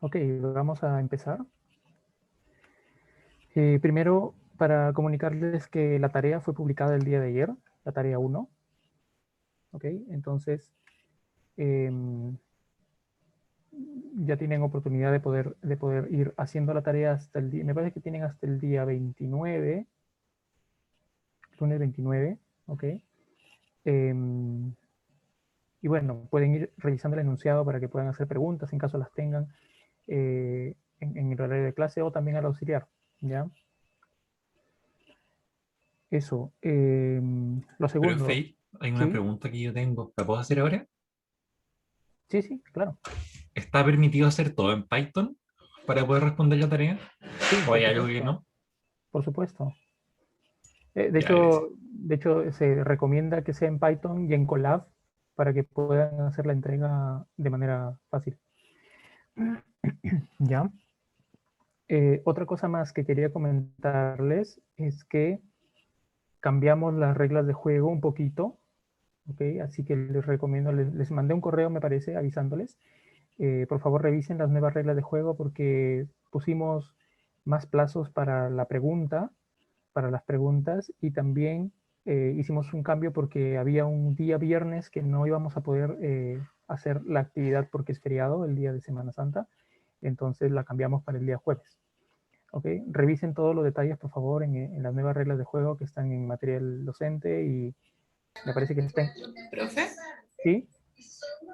Ok, vamos a empezar. Primero, para comunicarles que la tarea fue publicada el día de ayer, la tarea 1. Ok, entonces ya tienen oportunidad de poder ir haciendo la tarea hasta el día, me parece que tienen hasta el día 29, lunes 29, ok. Y bueno, pueden ir revisando el enunciado para que puedan hacer preguntas en caso las tengan en el horario de clase o también al auxiliar, ¿ya? Eso. Lo segundo, Profe, hay una ¿sí? pregunta que yo tengo. ¿La puedo hacer ahora? Sí, sí, claro. ¿Está permitido hacer todo en Python para poder responder la tarea? Sí, ¿O hay algo que no? por supuesto. Ya, gracias. De hecho, se recomienda que sea en Python y en Colab para que puedan hacer la entrega de manera fácil. ¿Ya? Otra cosa más que quería comentarles es que cambiamos las reglas de juego un poquito, ¿ok? Así que les recomiendo, les mandé un correo, me parece, avisándoles. Por favor, revisen las nuevas reglas de juego porque pusimos más plazos para la pregunta, para las preguntas, y también hicimos un cambio porque había un día viernes que no íbamos a poder hacer la actividad porque es feriado, el día de Semana Santa, entonces la cambiamos para el día jueves. ¿Ok? Revisen todos los detalles, por favor, en las nuevas reglas de juego que están en material docente y me parece que estén. Profe, ¿Sí?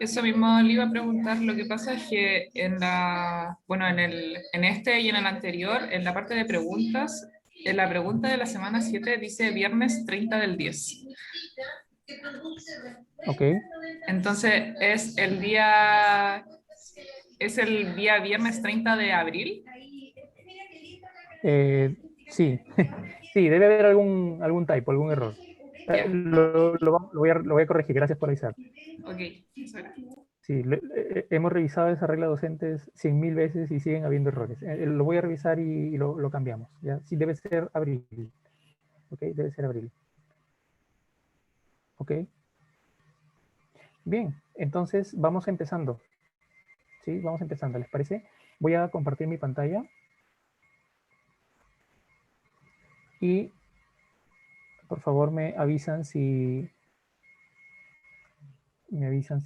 eso mismo le iba a preguntar. Lo que pasa es que bueno, en este y en el anterior, en la parte de preguntas, en la pregunta de la semana 7 dice viernes 30 del 10. Ok. Entonces, es el día viernes 30 de abril. Sí, sí, debe haber algún typo, algún error. Ya, Lo voy a corregir, gracias por avisar. ok. Eso era. Sí, hemos revisado esa regla docentes 100.000 veces y siguen habiendo errores. Lo voy a revisar y lo cambiamos. ¿Ya? Sí, debe ser abril. Ok, debe ser abril. Ok. Bien, entonces vamos empezando. Sí, vamos empezando, ¿les parece? Voy a compartir mi pantalla y por favor me avisan si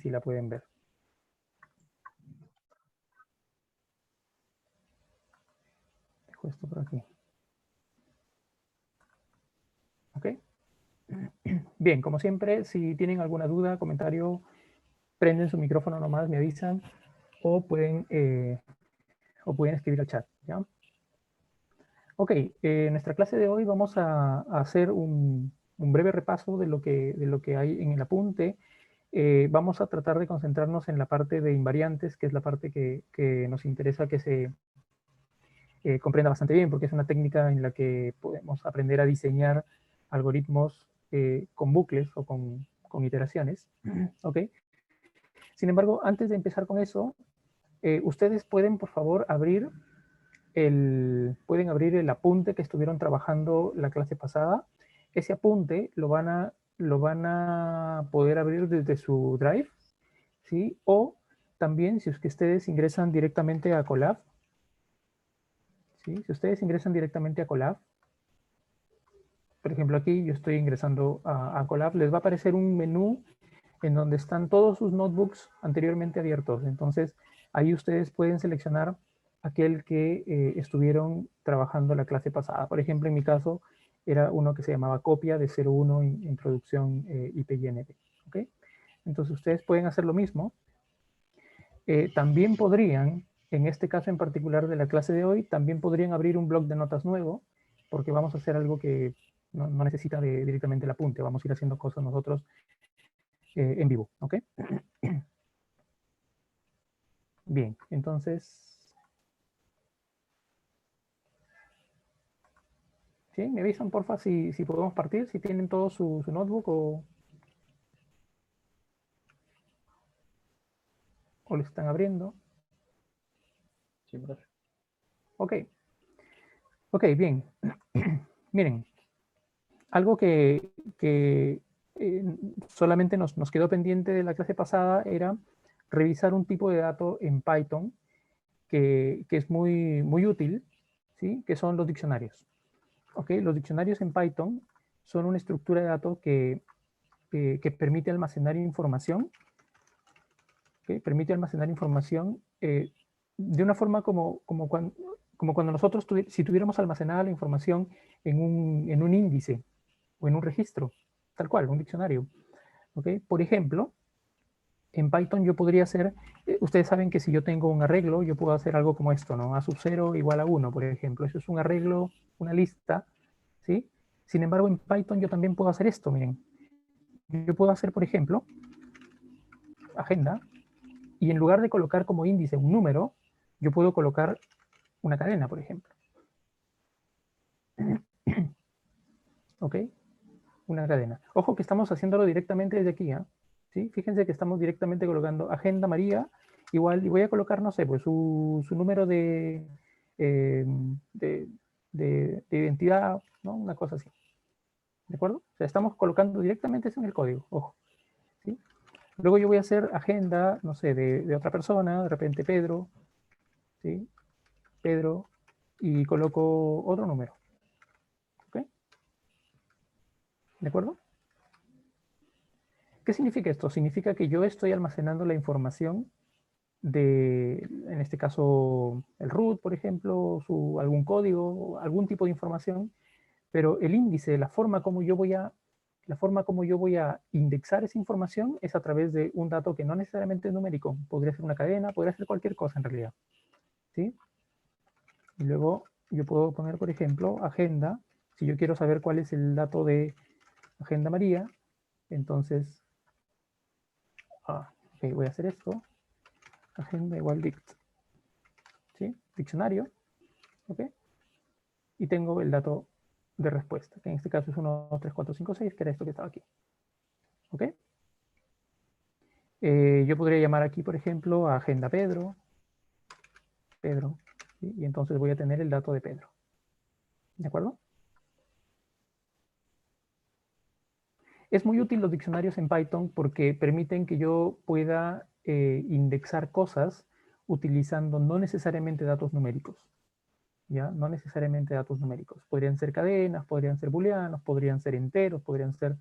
la pueden ver. Dejo esto por aquí. Ok. Bien, como siempre, si tienen alguna duda, comentario, prenden su micrófono nomás, me avisan o pueden escribir al chat. ¿Ya? Ok, en nuestra clase de hoy vamos a hacer un breve repaso de lo que hay en el apunte. Vamos a tratar de concentrarnos en la parte de invariantes, que es la parte que nos interesa que se comprenda bastante bien, porque es una técnica en la que podemos aprender a diseñar algoritmos con bucles o con iteraciones. ¿Ok? Sin embargo, antes de empezar con eso, ustedes pueden, por favor, pueden abrir el apunte que estuvieron trabajando la clase pasada. Ese apunte lo van a poder abrir desde su Drive, ¿sí? O también si es que ustedes ingresan directamente a Colab, ¿sí? Si ustedes ingresan directamente a Colab, por ejemplo aquí yo estoy ingresando a Colab, les va a aparecer un menú en donde están todos sus notebooks anteriormente abiertos. Entonces, ahí ustedes pueden seleccionar aquel que estuvieron trabajando la clase pasada. Por ejemplo, en mi caso, era uno que se llamaba copia de 01 introducción IPYNP. ¿Okay? Entonces, ustedes pueden hacer lo mismo. También podrían, en este caso en particular de la clase de hoy, también podrían abrir un blog de notas nuevo, porque vamos a hacer algo que no necesita directamente el apunte. Vamos a ir haciendo cosas nosotros en vivo. ¿Ok? Bien, entonces, ¿sí? Me avisan, porfa, si podemos partir, si tienen todo su notebook o lo están abriendo. Sí, profe. Ok, ok, bien. Miren, algo que solamente nos quedó pendiente de la clase pasada era revisar un tipo de dato en Python que es muy, muy útil, ¿sí? Que son los diccionarios. ¿Ok? Los diccionarios en Python son una estructura de datos que permite almacenar información, ¿ok? Permite almacenar información de una forma como cuando nosotros, si tuviéramos almacenada la información en un índice o en un registro, tal cual, un diccionario. ¿Ok? Por ejemplo, en Python yo podría hacer, ustedes saben que si yo tengo un arreglo, yo puedo hacer algo como esto, ¿no? A sub 0 igual a 1, por ejemplo. Eso es un arreglo, una lista, ¿sí? Sin embargo, en Python yo también puedo hacer esto, miren. Yo puedo hacer, por ejemplo, agenda, y en lugar de colocar como índice un número, yo puedo colocar una cadena, por ejemplo. ¿Ok? Una cadena. Ojo que estamos haciéndolo directamente desde aquí, ¿eh? ¿Sí? Fíjense que estamos directamente colocando agenda María, igual, y voy a colocar, no sé, pues su número de, de identidad, ¿no? Una cosa así. ¿De acuerdo? O sea, estamos colocando directamente eso en el código, ojo. ¿Sí? Luego yo voy a hacer agenda, no sé, de otra persona, de repente Pedro, ¿sí? Pedro, y coloco otro número. ¿Ok? ¿De acuerdo? ¿Qué significa esto? Significa que yo estoy almacenando la información de, en este caso, el root, por ejemplo, algún código, algún tipo de información, pero el índice, la forma como yo voy a indexar esa información es a través de un dato que no necesariamente es numérico. Podría ser una cadena, podría ser cualquier cosa en realidad. ¿Sí? Y luego yo puedo poner, por ejemplo, agenda. Si yo quiero saber cuál es el dato de agenda María, entonces, ok, voy a hacer esto. Agenda igual dict. ¿Sí? Diccionario. ¿Ok? Y tengo el dato de respuesta, que en este caso es 1, 2, 3, 4, 5, 6, que era esto que estaba aquí. ¿Ok? Yo podría llamar aquí, por ejemplo, a agenda Pedro. Pedro. ¿Sí? Y entonces voy a tener el dato de Pedro. ¿De acuerdo? Es muy útil los diccionarios en Python porque permiten que yo pueda indexar cosas utilizando no necesariamente datos numéricos. ¿Ya? No necesariamente datos numéricos. Podrían ser cadenas, podrían ser booleanos, podrían ser enteros, podrían ser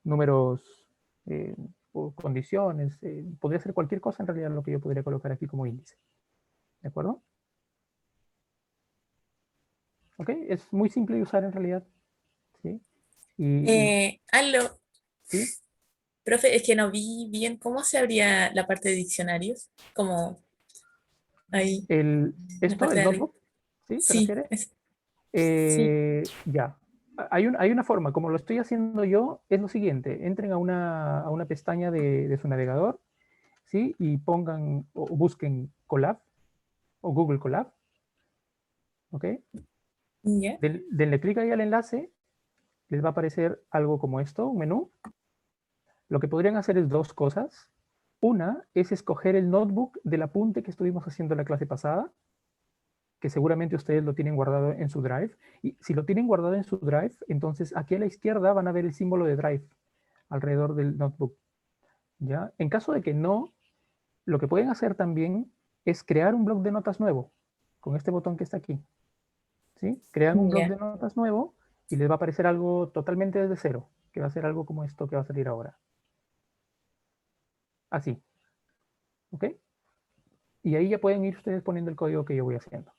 números o condiciones. Podría ser cualquier cosa en realidad lo que yo podría colocar aquí como índice. ¿De acuerdo? ¿Ok? Es muy simple de usar en realidad. ¿Sí? Aló, ¿sí? profe, es que no vi bien cómo se abría la parte de diccionarios, como ahí, en la Esto, parte el de arriba. notebook, ¿sí? ¿Te Sí, refieres? sí, Ya. Hay una forma, como lo estoy haciendo yo, es lo siguiente. Entren a una pestaña de su navegador, ¿sí? Y pongan o busquen Colab o Google Colab, ¿ok? ya, Denle clic ahí al enlace, les va a aparecer algo como esto, un menú. Lo que podrían hacer es dos cosas. Una es escoger el notebook del apunte que estuvimos haciendo en la clase pasada, que seguramente ustedes lo tienen guardado en su Drive. Y si lo tienen guardado en su Drive, entonces aquí a la izquierda van a ver el símbolo de Drive alrededor del notebook. ¿Ya? En caso de que no, lo que pueden hacer también es crear un bloc de notas nuevo con este botón que está aquí. ¿Sí? Crean un bloc ya. de notas nuevo y les va a aparecer algo totalmente desde cero, que va a ser algo como esto que va a salir ahora. Así. ¿Ok? Y ahí ya pueden ir ustedes poniendo el código que yo voy haciendo.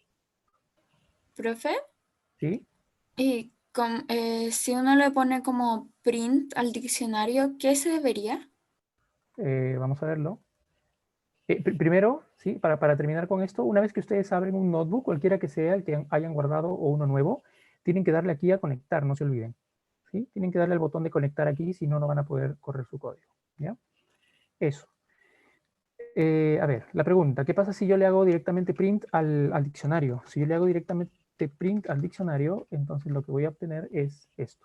Profe, ¿Sí? y si uno le pone como print al diccionario, ¿qué se debería? Vamos a verlo. Primero, ¿sí? Para terminar con esto, una vez que ustedes abren un notebook, cualquiera que sea el que hayan guardado o uno nuevo, tienen que darle aquí a conectar, no se olviden. ¿Sí? Tienen que darle al botón de conectar aquí, si no, no van a poder correr su código. ¿Ya? Eso. A ver, la pregunta, ¿qué pasa si yo le hago directamente print al diccionario? Si yo le hago directamente print al diccionario, entonces lo que voy a obtener es esto.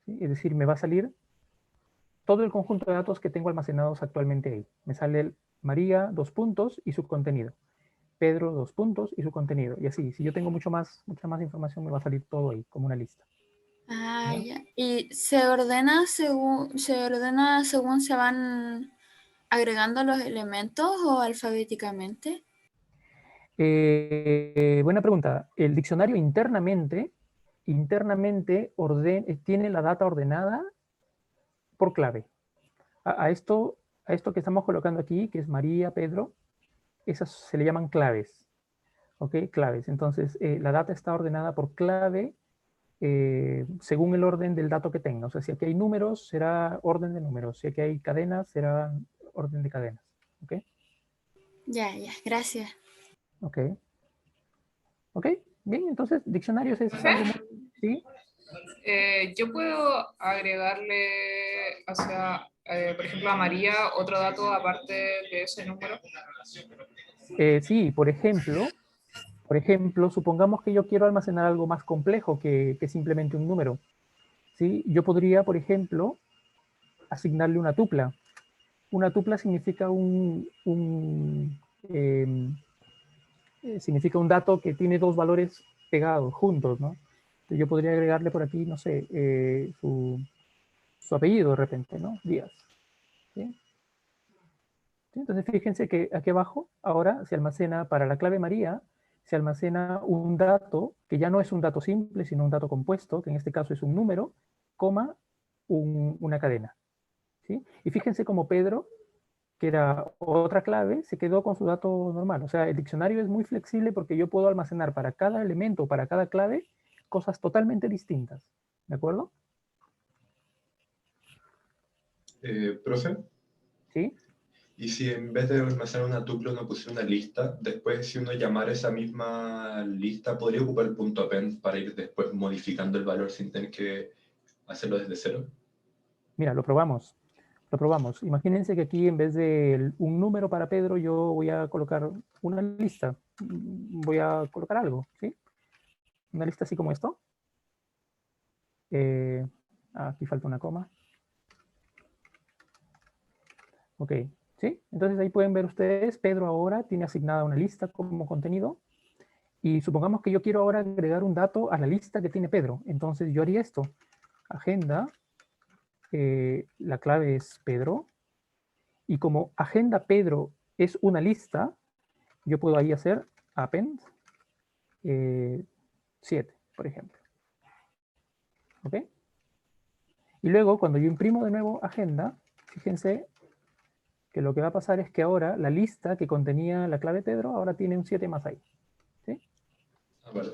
¿Sí? Es decir, me va a salir todo el conjunto de datos que tengo almacenados actualmente ahí. Me sale el María, 2 puntos, y su contenido. Pedro, 2 puntos, y su contenido. Y así, si yo tengo mucha más información, me va a salir todo ahí, como una lista. Ah, ¿Ya? ya. Y se ordena según se van agregando los elementos o alfabéticamente? Buena pregunta. El diccionario internamente tiene la data ordenada por clave. A esto que estamos colocando aquí, que es María, Pedro, esas se le llaman claves. ¿Ok? Claves. Entonces, la data está ordenada por clave según el orden del dato que tenga. O sea, si aquí hay números, será orden de números. Si aquí hay cadenas, será orden de cadenas. ¿Ok? Ya, gracias. Ok. Ok, bien, entonces diccionarios es algo muy... ¿Sí? Yo puedo agregarle, o sea, por ejemplo, a María otro dato aparte de ese número. Sí, por ejemplo, supongamos que yo quiero almacenar algo más complejo que simplemente un número. ¿Sí? Yo podría, por ejemplo, asignarle una tupla. Una tupla significa significa un dato que tiene dos valores pegados, juntos, ¿no? Entonces yo podría agregarle por aquí, no sé, su apellido de repente, ¿no? Díaz. ¿Sí? ¿Sí? Entonces fíjense que aquí abajo ahora se almacena, para la clave María, se almacena un dato que ya no es un dato simple, sino un dato compuesto, que en este caso es un número, coma, una cadena. ¿Sí? Y fíjense como Pedro, que era otra clave, se quedó con su dato normal. O sea, el diccionario es muy flexible porque yo puedo almacenar para cada elemento, para cada clave, cosas totalmente distintas. ¿De acuerdo? Profe, ¿Sí? y si en vez de almacenar una tupla uno pusiera una lista, después si uno llamara esa misma lista, ¿podría ocupar el punto append para ir después modificando el valor sin tener que hacerlo desde cero? Mira, lo probamos. Lo probamos. Imagínense que aquí en vez de un número para Pedro, yo voy a colocar una lista. Voy a colocar algo, ¿sí? Una lista así como esto. Aquí falta una coma. Ok, ¿sí? Entonces ahí pueden ver ustedes, Pedro ahora tiene asignada una lista como contenido. Y supongamos que yo quiero ahora agregar un dato a la lista que tiene Pedro. Entonces yo haría esto. Agenda, la clave es Pedro. Y como agenda Pedro es una lista, yo puedo ahí hacer append 7, por ejemplo. ¿Ok? Y luego, cuando yo imprimo de nuevo agenda, fíjense que lo que va a pasar es que ahora la lista que contenía la clave Pedro, ahora tiene un 7 más ahí. ¿Sí? Vale.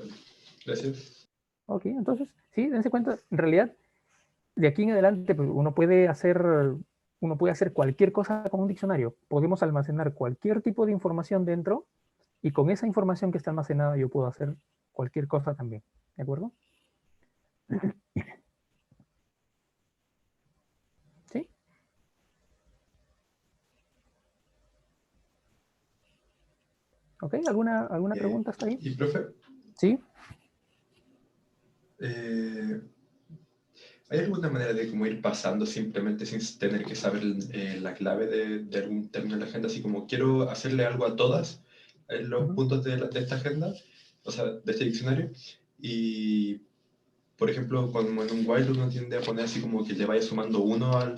Gracias. Ok, entonces, sí, dense cuenta, en realidad, de aquí en adelante pues, uno puede hacer cualquier cosa con un diccionario. Podemos almacenar cualquier tipo de información dentro y con esa información que está almacenada yo puedo hacer cualquier cosa también. ¿De acuerdo? ¿Sí? ¿Ok? ¿Alguna pregunta hasta ahí? ¿Y profe? ¿Sí? ¿Hay alguna manera de cómo ir pasando simplemente sin tener que saber la clave de algún término de la agenda? Así como quiero hacerle algo a todas los puntos de esta agenda, o sea, de este diccionario, y por ejemplo, como en un while uno tiende a poner así como que le vaya sumando uno a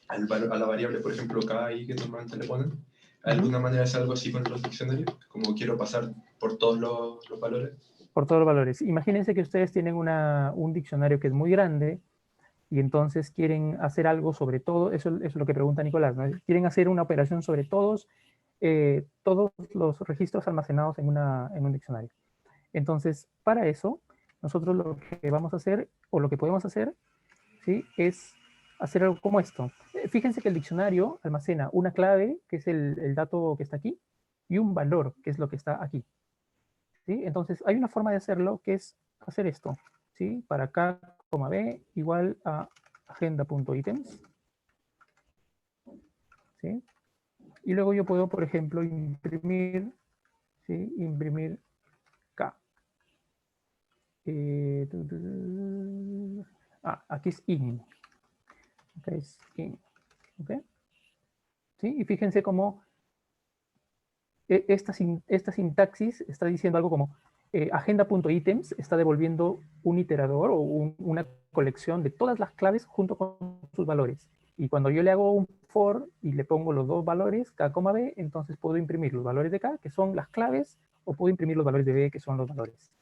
la variable, por ejemplo, k y que normalmente le ponen. ¿Hay alguna manera de hacer algo así con los diccionarios? Como quiero pasar por todos los valores. Por todos los valores. Imagínense que ustedes tienen un diccionario que es muy grande y entonces quieren hacer algo sobre todo, eso es lo que pregunta Nicolás, ¿no? Quieren hacer una operación sobre todos los registros almacenados en un diccionario. Entonces, para eso, nosotros lo que vamos a hacer, o lo que podemos hacer, ¿sí? Es hacer algo como esto. Fíjense que el diccionario almacena una clave, que es el dato que está aquí, y un valor, que es lo que está aquí. ¿Sí? Entonces, hay una forma de hacerlo que es hacer esto. ¿Sí? Para k, b igual a agenda.items. ¿Sí? Y luego yo puedo, por ejemplo, imprimir, ¿sí? Imprimir k. Aquí es in. Acá es in. ¿Ok? ¿Sí? Y fíjense cómo esta sintaxis está diciendo algo como agenda.items está devolviendo un iterador o una colección de todas las claves junto con sus valores. Y cuando yo le hago un for y le pongo los dos valores, k, b, entonces puedo imprimir los valores de k, que son las claves, o puedo imprimir los valores de b, que son los valores.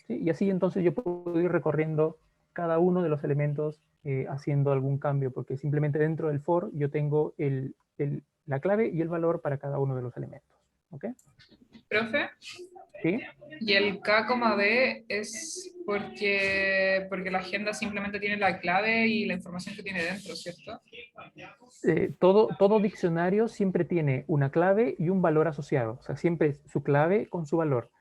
¿Sí? Y así entonces yo puedo ir recorriendo cada uno de los elementos haciendo algún cambio, porque simplemente dentro del for yo tengo la clave y el valor para cada uno de los elementos. ¿Ok? Profe, ¿Sí? y el K, B es porque la agenda simplemente tiene la clave y la información que tiene dentro, ¿cierto? Todo diccionario siempre tiene una clave y un valor asociado. O sea, siempre es su clave con su valor.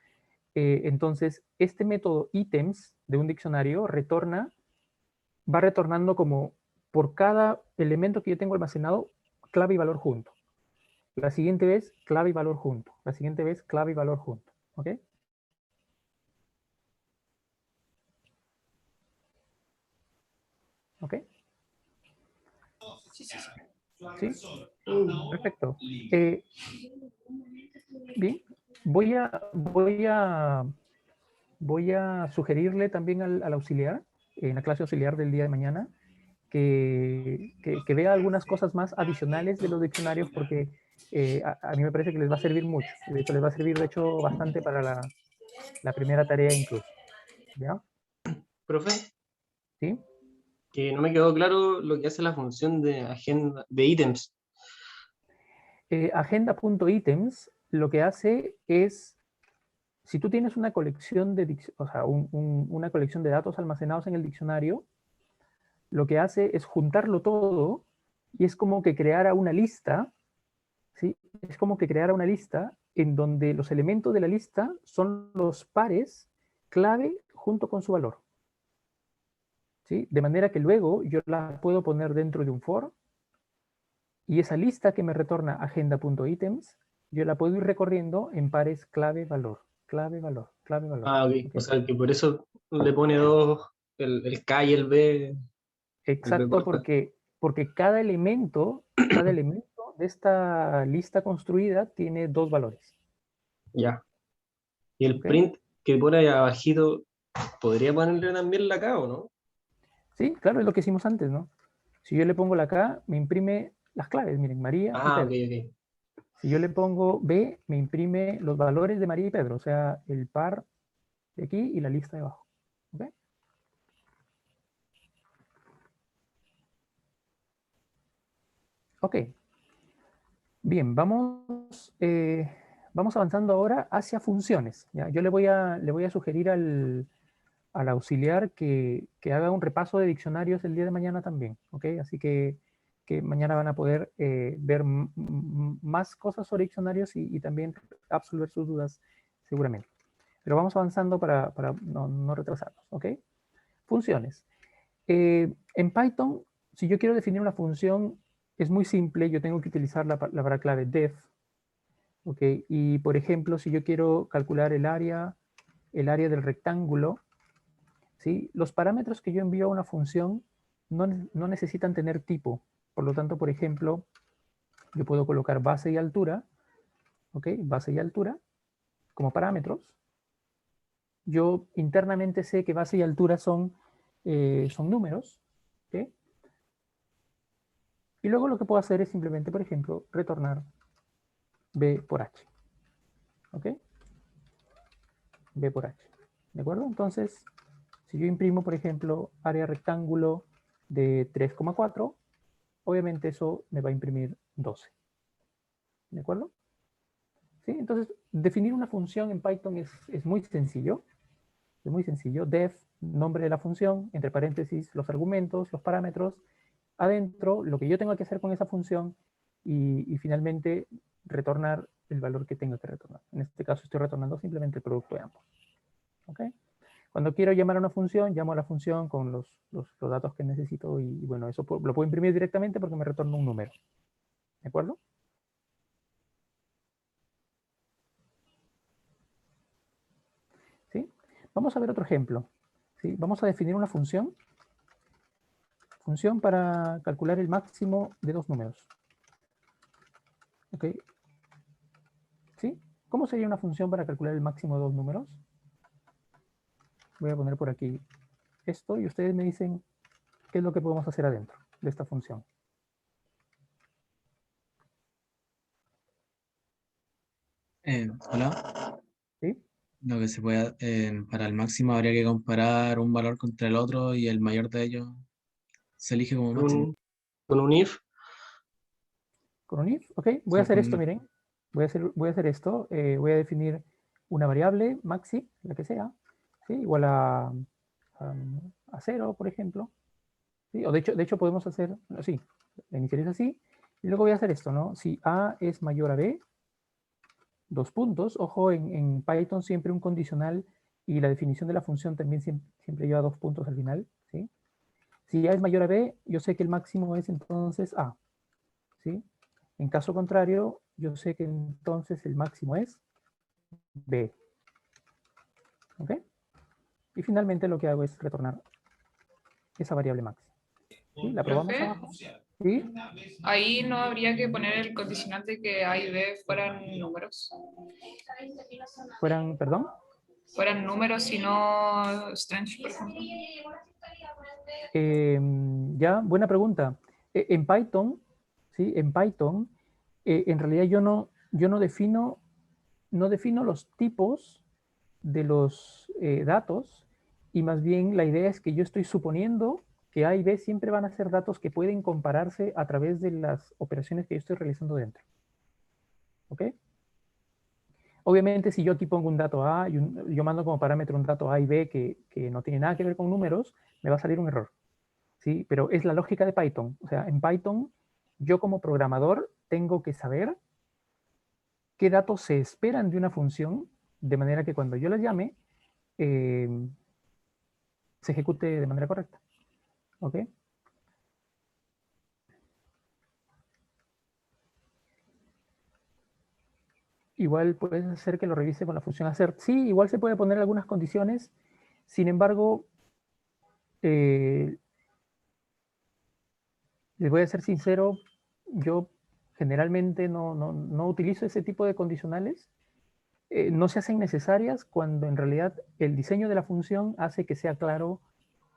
Entonces, este método items de un diccionario va retornando como por cada elemento que yo tengo almacenado, clave y valor junto. La siguiente vez, clave y valor junto. La siguiente vez, clave y valor junto. ¿Ok? ¿Ok? ¿Sí? Perfecto. Bien. Voy a sugerirle también al auxiliar, en la clase auxiliar del día de mañana, que vea algunas cosas más adicionales de los diccionarios, porque a mí me parece que les va a servir mucho. De hecho, les va a servir, de hecho, bastante para la primera tarea incluso. ¿Ya? Profe, ¿Sí? que no me quedó claro lo que hace la función de agenda de ítems. Agenda.items lo que hace es, si tú tienes una colección o sea, una colección de datos almacenados en el diccionario, lo que hace es juntarlo todo y es como que creara una lista, ¿sí? Es como que creara una lista en donde los elementos de la lista son los pares clave junto con su valor. ¿Sí? De manera que luego yo la puedo poner dentro de un for y esa lista que me retorna agenda.items, yo la puedo ir recorriendo en pares clave-valor, clave-valor, clave-valor. Ah, ok. ¿Okay? O sea, que por eso le pone dos, el K y el B. Exacto, porque cada elemento de esta lista construida tiene dos valores. Ya. Y el ¿Ok? print que pone ahí abajito, ¿podría ponerle también la K o no? Sí, claro, es lo que hicimos antes, ¿no? Si yo le pongo la K, me imprime las claves, miren, María y Ah, ok, Pedro. ok. Si yo le pongo B, me imprime los valores de María y Pedro, o sea, el par de aquí y la lista de abajo. ¿Ok? Ok. Bien, vamos avanzando ahora hacia funciones. ¿Ya? Yo le voy a sugerir al auxiliar que haga un repaso de diccionarios el día de mañana también. ¿Ok? Así que mañana van a poder ver más cosas sobre diccionarios y también absolver sus dudas seguramente. Pero vamos avanzando para no retrasarnos. ¿Ok? Funciones. En Python, si yo quiero definir una función, es muy simple. Yo tengo que utilizar la palabra clave def. ¿Ok? Y por ejemplo, si yo quiero calcular el área del rectángulo, ¿sí? Los parámetros que yo envío a una función no necesitan tener tipo. Por lo tanto, por ejemplo, yo puedo colocar base y altura, ¿ok? Base y altura como parámetros. Yo internamente sé que base y altura son números, ¿ok? Y luego lo que puedo hacer es simplemente, por ejemplo, retornar b por h, ¿ok? b por h, ¿de acuerdo? Entonces, si yo imprimo, por ejemplo, área rectángulo de 3,4, obviamente eso me va a imprimir 12. ¿De acuerdo? ¿Sí? Entonces, definir una función en Python es muy sencillo. Es muy sencillo. Def, nombre de la función, entre paréntesis, los argumentos, los parámetros. Adentro, lo que yo tengo que hacer con esa función y finalmente retornar el valor que tenga que retornar. En este caso estoy retornando simplemente el producto de ambos. ¿Ok? Cuando quiero llamar a una función, llamo a la función con los datos que necesito y bueno, eso lo puedo imprimir directamente porque me retorna un número. ¿De acuerdo? ¿Sí? Vamos a ver otro ejemplo. ¿Sí? Vamos a definir una función para calcular el máximo de dos números. ¿Ok? ¿Sí? ¿Cómo sería una función para calcular el máximo de dos números? Voy a poner por aquí esto y ustedes me dicen qué es lo que podemos hacer adentro de esta función. Hola. ¿Sí? Lo que se puede, para el máximo habría que comparar un valor contra el otro y el mayor de ellos se elige como máximo. Con un if. Con un if, ok. Voy a Sí, hacer con esto, un if. miren. Voy a hacer esto. Voy a definir una variable, maxi, la que sea, ¿sí? Igual a 0, por ejemplo. ¿Sí? O de hecho podemos hacer, sí, la inicializo así. Y luego voy a hacer esto, ¿no? Si A es mayor a B, dos puntos. Ojo, en Python siempre un condicional y la definición de la función también siempre lleva dos puntos al final, ¿sí? Si A es mayor a B, yo sé que el máximo es entonces A, ¿sí? En caso contrario, yo sé que entonces el máximo es B, ¿ok? Y finalmente lo que hago es retornar esa variable máxima. ¿Sí? La probamos Profe, abajo. ¿Sí? ahí no habría que poner el condicionante que A y B fueran números. Fueran, perdón. Fueran números y no strange, por ejemplo. Ya, buena pregunta. En Python, ¿sí? En Python, en realidad yo no defino los tipos de los datos, y más bien la idea es que yo estoy suponiendo que A y B siempre van a ser datos que pueden compararse a través de las operaciones que yo estoy realizando dentro. ¿Ok? Obviamente, si yo aquí pongo un dato A, y yo mando como parámetro un dato A y B que no tiene nada que ver con números, me va a salir un error. ¿Sí? Pero es la lógica de Python. O sea, en Python, yo como programador tengo que saber qué datos se esperan de una función, de manera que cuando yo la llame, se ejecute de manera correcta. ¿Ok? Igual puedes hacer que lo revise con la función hacer. Sí, igual se puede poner algunas condiciones. Sin embargo, les voy a ser sincero, yo generalmente no utilizo ese tipo de condicionales. No se hacen necesarias cuando en realidad el diseño de la función hace que sea claro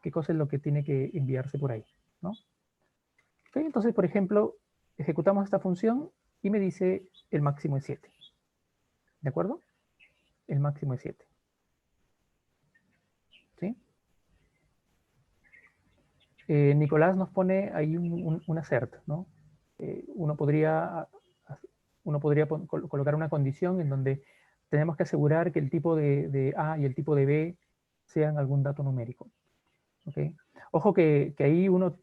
qué cosa es lo que tiene que enviarse por ahí, ¿no? ¿Ok? Entonces, por ejemplo, ejecutamos esta función y me dice el máximo es 7. ¿De acuerdo? El máximo es 7. ¿Sí? Nicolás nos pone ahí un assert, ¿no? Uno podría colocar una condición en donde tenemos que asegurar que el tipo de A y el tipo de B sean algún dato numérico. ¿Okay? Ojo que ahí uno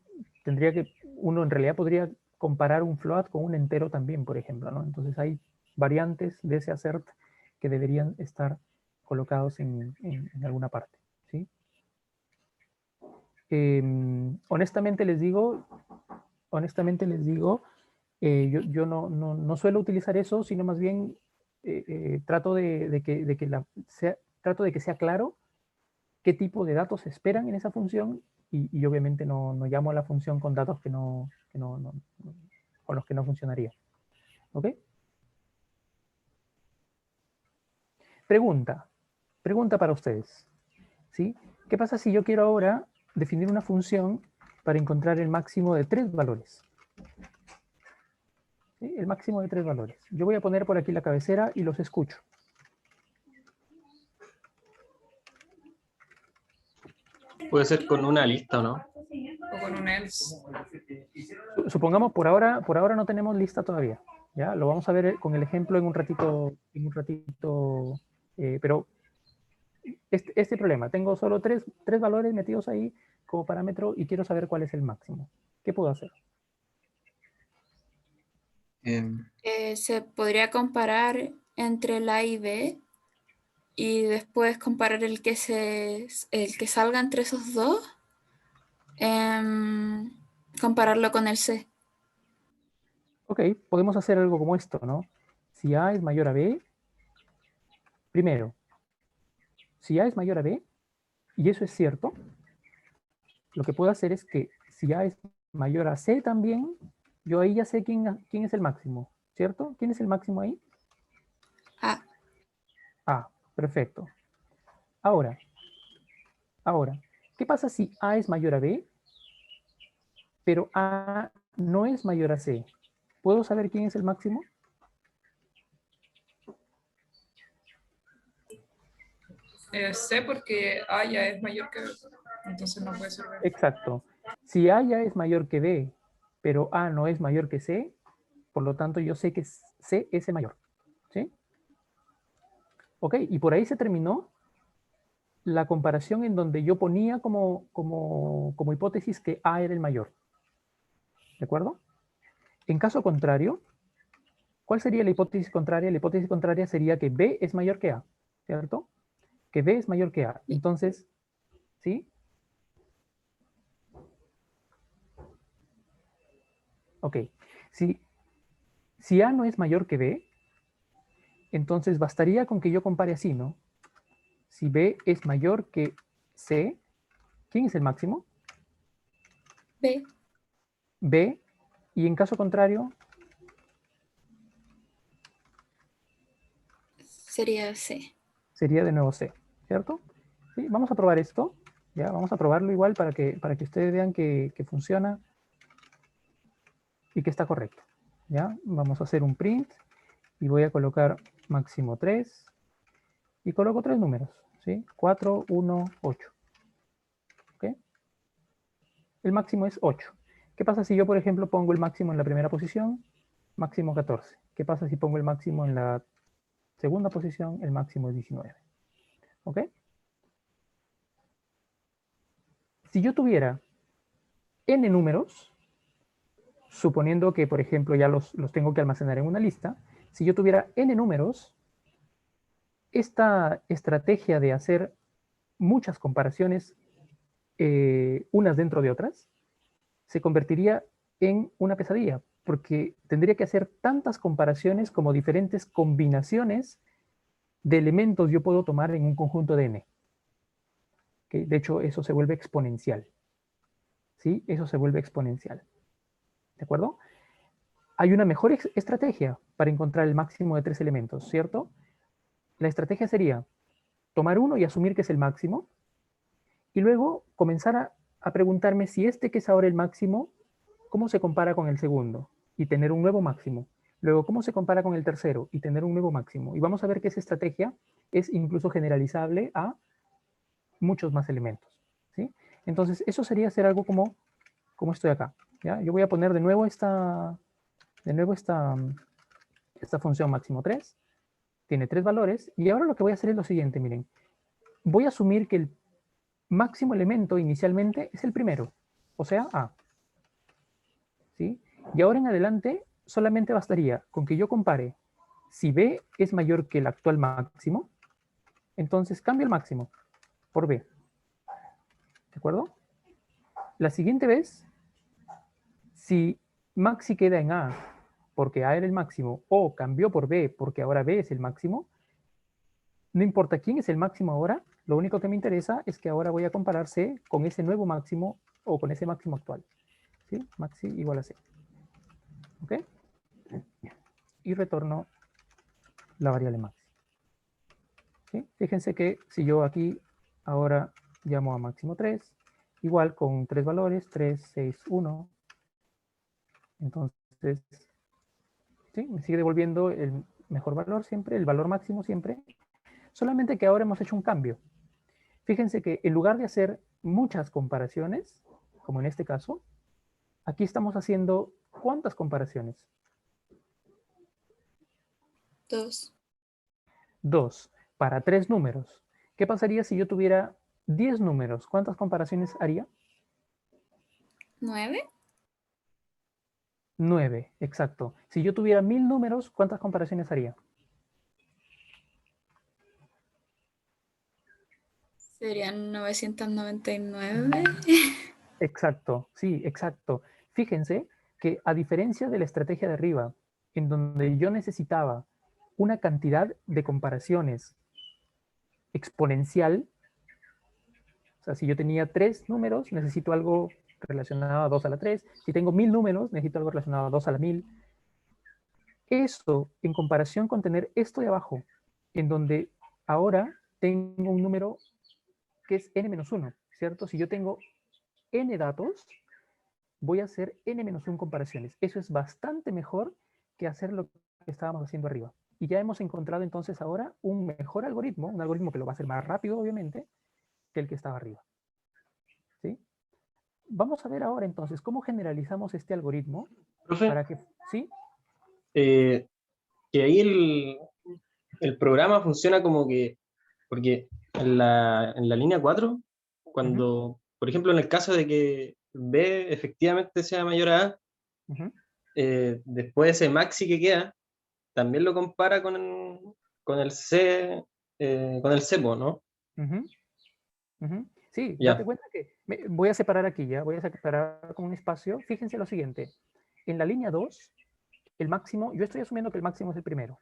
en realidad podría comparar un float con un entero también, por ejemplo, ¿no? Entonces hay variantes de ese assert que deberían estar colocados en alguna parte, ¿sí? Honestamente les digo, yo no suelo utilizar eso, sino más bien trato de que sea claro qué tipo de datos se esperan en esa función, y obviamente no llamo a la función con datos con los que no funcionaría. ¿Ok? Pregunta para ustedes, ¿sí? ¿Qué pasa si yo quiero ahora definir una función para encontrar el máximo de 3 valores? ¿Sí? El máximo de 3 valores. Yo voy a poner por aquí la cabecera y los escucho. Puede ser con una lista, ¿no? O con un else. Supongamos, por ahora no tenemos lista todavía. ¿Ya? Lo vamos a ver con el ejemplo en un ratito, pero este problema, tengo solo tres valores metidos ahí como parámetro y quiero saber cuál es el máximo. ¿Qué puedo hacer? Se podría comparar entre el A y B y después comparar el que salga entre esos dos, compararlo con el C. Ok, podemos hacer algo como esto, ¿no? Si A es mayor a B, primero, si A es mayor a B, y eso es cierto, lo que puedo hacer es que si A es mayor a C también, yo ahí ya sé quién es el máximo, ¿cierto? ¿Quién es el máximo ahí? A. A, perfecto. Ahora, ¿qué pasa si A es mayor a B, pero A no es mayor a C? ¿Puedo saber quién es el máximo? C porque A ya es mayor que B. Entonces no puede ser B. Exacto. Si A ya es mayor que B, pero A no es mayor que C, por lo tanto yo sé que C es el mayor. ¿Sí? Ok, y por ahí se terminó la comparación en donde yo ponía como hipótesis que A era el mayor. ¿De acuerdo? En caso contrario, ¿cuál sería la hipótesis contraria? La hipótesis contraria sería que B es mayor que A, ¿cierto? Que B es mayor que A. Entonces, ¿sí? Ok. Si A no es mayor que B, entonces bastaría con que yo compare así, ¿no? Si B es mayor que C, ¿quién es el máximo? B. B. Y en caso contrario, Sería C. sería de nuevo C, ¿cierto? ¿Sí? Vamos a probar esto. Ya, vamos a probarlo igual para que ustedes vean que funciona y que está correcto. ¿Ya? Vamos a hacer un print y voy a colocar máximo 3 y coloco 3 números, ¿sí? 4, 1, 8. ¿Ok? El máximo es 8. ¿Qué pasa si yo, por ejemplo, pongo el máximo en la primera posición? Máximo 14. ¿Qué pasa si pongo el máximo en la segunda posición? El máximo es 19. ¿Ok? Si yo tuviera n números, suponiendo que, por ejemplo, ya los tengo que almacenar en una lista, si yo tuviera n números, esta estrategia de hacer muchas comparaciones, unas dentro de otras, se convertiría en una pesadilla, porque tendría que hacer tantas comparaciones como diferentes combinaciones de elementos yo puedo tomar en un conjunto de n. ¿Okay? De hecho, eso se vuelve exponencial. ¿Sí? Eso se vuelve exponencial. ¿De acuerdo? Hay una mejor estrategia para encontrar el máximo de 3 elementos, ¿cierto? La estrategia sería tomar uno y asumir que es el máximo, y luego comenzar a preguntarme si este que es ahora el máximo, ¿cómo se compara con el segundo? Y tener un nuevo máximo. Luego, ¿cómo se compara con el tercero? Y tener un nuevo máximo. Y vamos a ver que esa estrategia es incluso generalizable a muchos más elementos. ¿Sí? Entonces, eso sería hacer algo como estoy acá. ¿Ya? Yo voy a poner de nuevo esta función máximo 3. Tiene 3 valores. Y ahora lo que voy a hacer es lo siguiente, miren. Voy a asumir que el máximo elemento inicialmente es el primero, o sea, A. ¿Sí? Y ahora en adelante solamente bastaría con que yo compare si B es mayor que el actual máximo, entonces cambio el máximo por B. ¿De acuerdo? La siguiente vez, si maxi queda en A porque A era el máximo o cambió por B porque ahora B es el máximo, no importa quién es el máximo ahora, lo único que me interesa es que ahora voy a comparar C con ese nuevo máximo o con ese máximo actual. ¿Sí? Maxi igual a C. ¿Ok? Y retorno la variable maxi. ¿Sí? Fíjense que si yo aquí ahora llamo a máximo 3, igual con 3 valores, 3, 6, 1, entonces, ¿sí? Me sigue devolviendo el mejor valor siempre, el valor máximo siempre, solamente que ahora hemos hecho un cambio. Fíjense que en lugar de hacer muchas comparaciones, como en este caso, aquí estamos haciendo ¿cuántas comparaciones? 2. 2 para 3 números. ¿Qué pasaría si yo tuviera 10 números? ¿Cuántas comparaciones haría? 9. 9, exacto. Si yo tuviera 1000 números, ¿cuántas comparaciones haría? Serían 999. Exacto, sí, exacto. Fíjense que a diferencia de la estrategia de arriba, en donde yo necesitaba una cantidad de comparaciones exponencial, o sea, si yo tenía 3 números, necesito algo relacionado a 2 a la 3. Si tengo 1000 números, necesito algo relacionado a 2 a la 1000. Eso, en comparación con tener esto de abajo, en donde ahora tengo un número que es n-1, ¿cierto? Si yo tengo n datos, voy a hacer n-1 comparaciones. Eso es bastante mejor que hacer lo que estábamos haciendo arriba. Y ya hemos encontrado entonces ahora un mejor algoritmo, un algoritmo que lo va a hacer más rápido, obviamente, que el que estaba arriba. ¿Sí? Vamos a ver ahora entonces cómo generalizamos este algoritmo. Profe, para que, ¿sí? que ahí el programa funciona como que, porque en la línea 4, cuando, por ejemplo, en el caso de que B efectivamente sea mayor a A, después ese maxi que queda, también lo compara con el C, con el cepo, ¿no? Sí, Ya. date cuenta que voy a separar aquí ya, voy a separar con un espacio. Fíjense lo siguiente, en la línea 2, el máximo, yo estoy asumiendo que el máximo es el primero.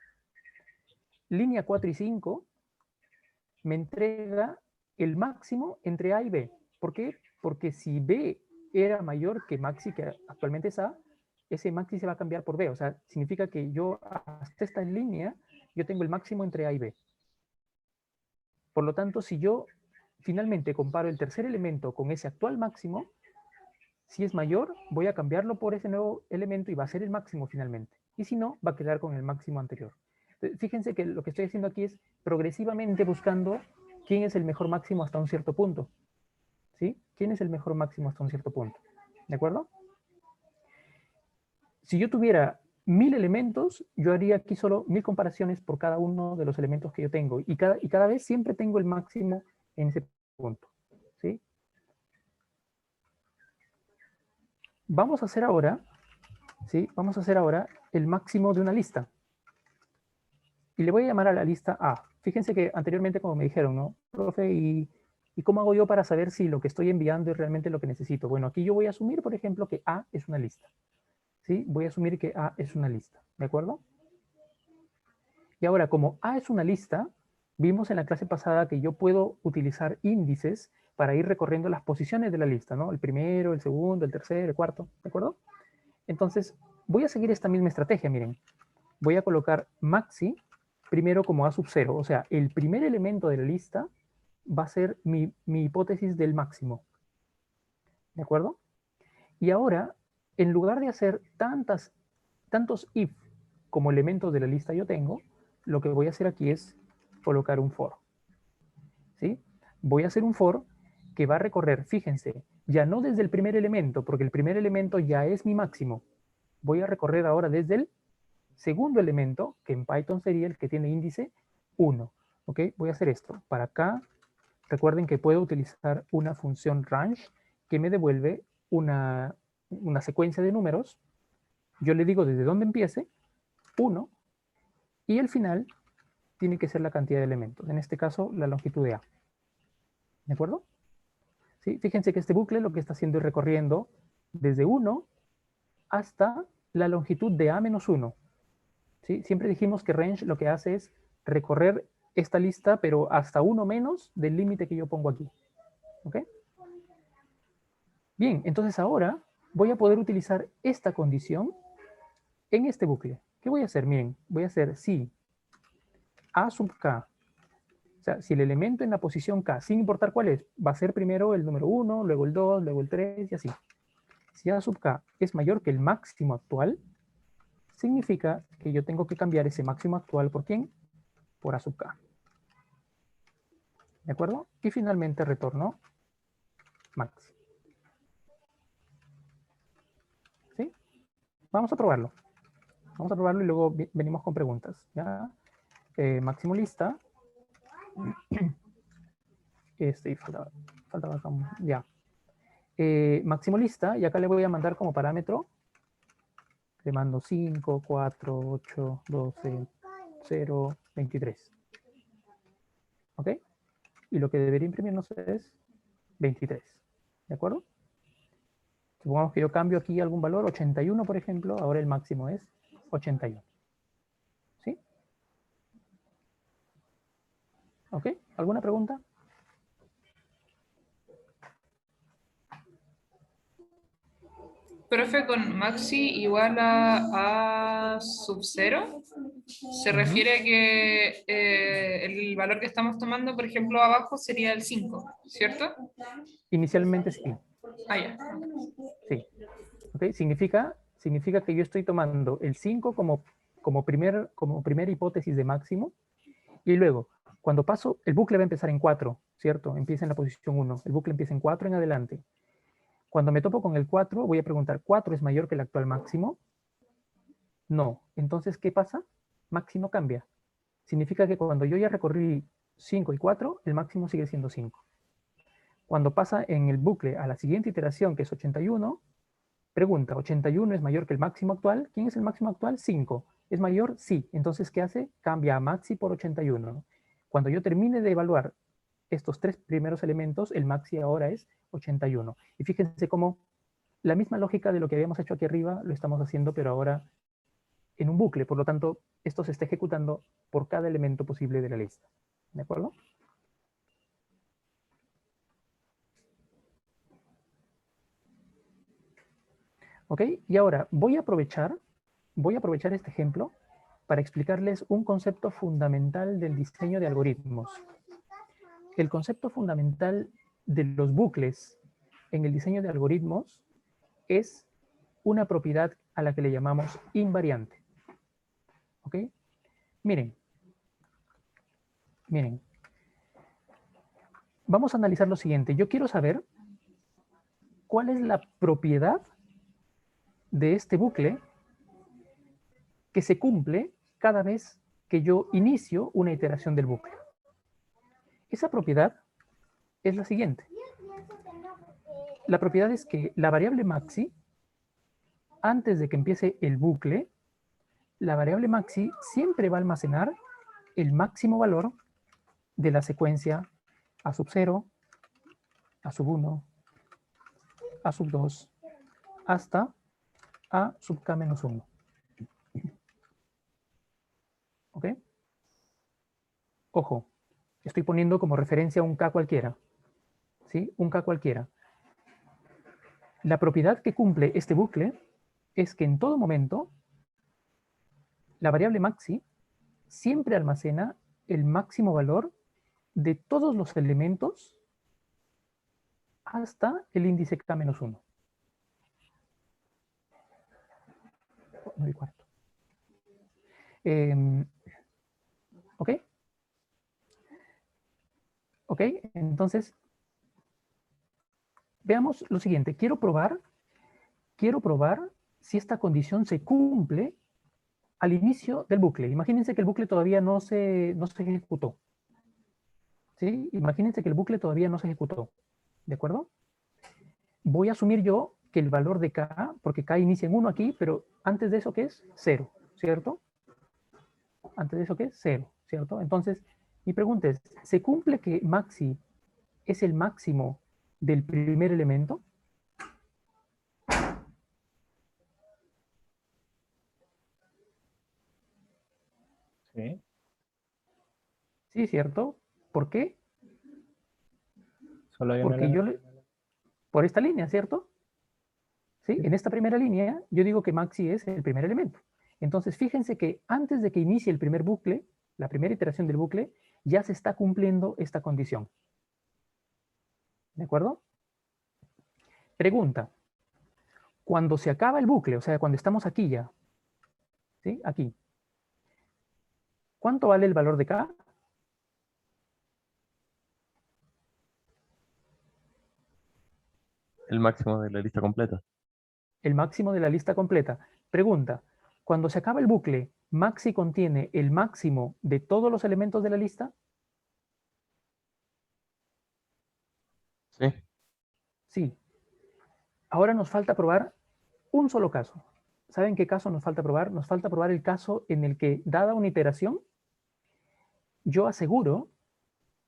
Línea 4 y 5 me entrega el máximo entre A y B. ¿Por qué? Porque si B era mayor que maxi, que actualmente es A, ese maxi se va a cambiar por B. O sea, significa que yo hasta esta línea, yo tengo el máximo entre A y B. Por lo tanto, si yo finalmente comparo el tercer elemento con ese actual máximo, si es mayor, voy a cambiarlo por ese nuevo elemento y va a ser el máximo finalmente. Y si no, va a quedar con el máximo anterior. Entonces, fíjense que lo que estoy haciendo aquí es progresivamente buscando quién es el mejor máximo hasta un cierto punto. ¿Sí? ¿Quién es el mejor máximo hasta un cierto punto? ¿De acuerdo? Si yo tuviera 1000 elementos, yo haría aquí solo 1000 comparaciones por cada uno de los elementos que yo tengo. Y cada vez siempre tengo el máximo en ese punto. ¿Sí? Vamos a hacer ahora, ¿sí? Vamos a hacer ahora el máximo de una lista. Y le voy a llamar a la lista A. Fíjense que anteriormente, como me dijeron, ¿no? Profe, ¿y cómo hago yo para saber si lo que estoy enviando es realmente lo que necesito? Bueno, aquí yo voy a asumir, por ejemplo, que A es una lista. ¿Sí? Voy a asumir que A es una lista. ¿De acuerdo? Y ahora, como A es una lista, vimos en la clase pasada que yo puedo utilizar índices para ir recorriendo las posiciones de la lista, ¿no? El primero, el segundo, el tercero, el cuarto. ¿De acuerdo? Entonces, voy a seguir esta misma estrategia, miren. Voy a colocar maxi primero como A sub 0, o sea, el primer elemento de la lista va a ser mi hipótesis del máximo. ¿De acuerdo? Y ahora, en lugar de hacer tantos if como elementos de la lista yo tengo, lo que voy a hacer aquí es colocar un for. ¿Sí? Voy a hacer un for que va a recorrer, fíjense, ya no desde el primer elemento, porque el primer elemento ya es mi máximo. Voy a recorrer ahora desde el segundo elemento, que en Python sería el que tiene índice 1. ¿Ok? Voy a hacer esto. Para acá, recuerden que puedo utilizar una función range que me devuelve una secuencia de números. Yo le digo desde dónde empiece, 1, y el final tiene que ser la cantidad de elementos. En este caso, la longitud de A. ¿De acuerdo? ¿Sí? Fíjense que este bucle lo que está haciendo es recorriendo desde 1 hasta la longitud de A menos 1. ¿Sí? Siempre dijimos que range lo que hace es recorrer esta lista, pero hasta 1 menos del límite que yo pongo aquí. ¿Ok? Bien, entonces ahora voy a poder utilizar esta condición en este bucle. ¿Qué voy a hacer? Miren, voy a hacer si A sub k, o sea, si el elemento en la posición k, sin importar cuál es, va a ser primero el número 1, luego el 2, luego el 3 y así. Si A sub k es mayor que el máximo actual, significa que yo tengo que cambiar ese máximo actual por ¿quién? Por A sub k. ¿De acuerdo? Y finalmente retorno max. ¿Sí? Vamos a probarlo. Vamos a probarlo y luego venimos con preguntas. ¿Ya? Máximo lista. Faltaba ya. Máximo lista, y acá le voy a mandar como parámetro. Le mando 5, 4, 8, 12, 0, 23. ¿Ok? Y lo que debería imprimirnos es 23. ¿De acuerdo? Supongamos que yo cambio aquí algún valor, 81 por ejemplo, ahora el máximo es 81. ¿Sí? ¿Ok? ¿Alguna pregunta? Profe, con maxi igual a sub 0, se refiere a que el valor que estamos tomando, por ejemplo, abajo sería el 5, ¿cierto? Inicialmente sí. Ah, ya. Sí. ¿Ok? Significa que yo estoy tomando el 5 como como primera hipótesis de máximo. Y luego, cuando paso, el bucle va a empezar en 4, ¿cierto? Empieza en la posición 1. El bucle empieza en 4 en adelante. Cuando me topo con el 4, voy a preguntar, ¿4 es mayor que el actual máximo? No. Entonces, ¿qué pasa? Máximo cambia. Significa que cuando yo ya recorrí 5 y 4, el máximo sigue siendo 5. Cuando pasa en el bucle a la siguiente iteración, que es 81, pregunta, ¿81 es mayor que el máximo actual? ¿Quién es el máximo actual? 5. ¿Es mayor? Sí. Entonces, ¿qué hace? Cambia a maxi por 81. Cuando yo termine de evaluar estos 3 primeros elementos, el maxi ahora es 81. Y fíjense cómo la misma lógica de lo que habíamos hecho aquí arriba lo estamos haciendo, pero ahora en un bucle. Por lo tanto, esto se está ejecutando por cada elemento posible de la lista. ¿De acuerdo? ¿Ok? Y ahora voy a aprovechar este ejemplo para explicarles un concepto fundamental del diseño de algoritmos. El concepto fundamental de los bucles en el diseño de algoritmos es una propiedad a la que le llamamos invariante. ¿Ok? Miren. Vamos a analizar lo siguiente. Yo quiero saber cuál es la propiedad de este bucle que se cumple cada vez que yo inicio una iteración del bucle. Esa propiedad es la siguiente. La propiedad es que la variable maxi, antes de que empiece el bucle, la variable maxi siempre va a almacenar el máximo valor de la secuencia A sub 0, A sub 1, A sub 2, hasta A sub k menos 1. ¿Ok? Ojo, estoy poniendo como referencia un k cualquiera. ¿Sí? Un k cualquiera. La propiedad que cumple este bucle es que en todo momento la variable maxi siempre almacena el máximo valor de todos los elementos hasta el índice k menos 1. 9:15. ¿Ok? ¿Ok? Entonces, veamos lo siguiente. Quiero probar si esta condición se cumple al inicio del bucle. Imagínense que el bucle todavía no se ejecutó. ¿Sí? Imagínense que el bucle todavía no se ejecutó. ¿De acuerdo? Voy a asumir yo que el valor de k, porque k inicia en 1 aquí, pero antes de eso, ¿qué es? 0, ¿cierto? Antes de eso, ¿qué es? 0, ¿cierto? Entonces, mi pregunta es, ¿se cumple que maxi es el máximo del primer elemento? Sí. Sí, ¿cierto? ¿Por qué? Solo hay un Porque yo elemento. por esta línea, ¿cierto? ¿Sí? En esta primera línea, yo digo que maxi es el primer elemento. Entonces, fíjense que antes de que inicie el primer bucle, la primera iteración del bucle, ya se está cumpliendo esta condición. ¿De acuerdo? Pregunta. Cuando se acaba el bucle, o sea, cuando estamos aquí ya, ¿sí? Aquí. ¿Cuánto vale el valor de k? El máximo de la lista completa. El máximo de la lista completa. Pregunta. Cuando se acaba el bucle, maxi contiene el máximo de todos los elementos de la lista. Sí. Sí. Ahora nos falta probar un solo caso. ¿Saben qué caso nos falta probar? Nos falta probar el caso en el que, dada una iteración, yo aseguro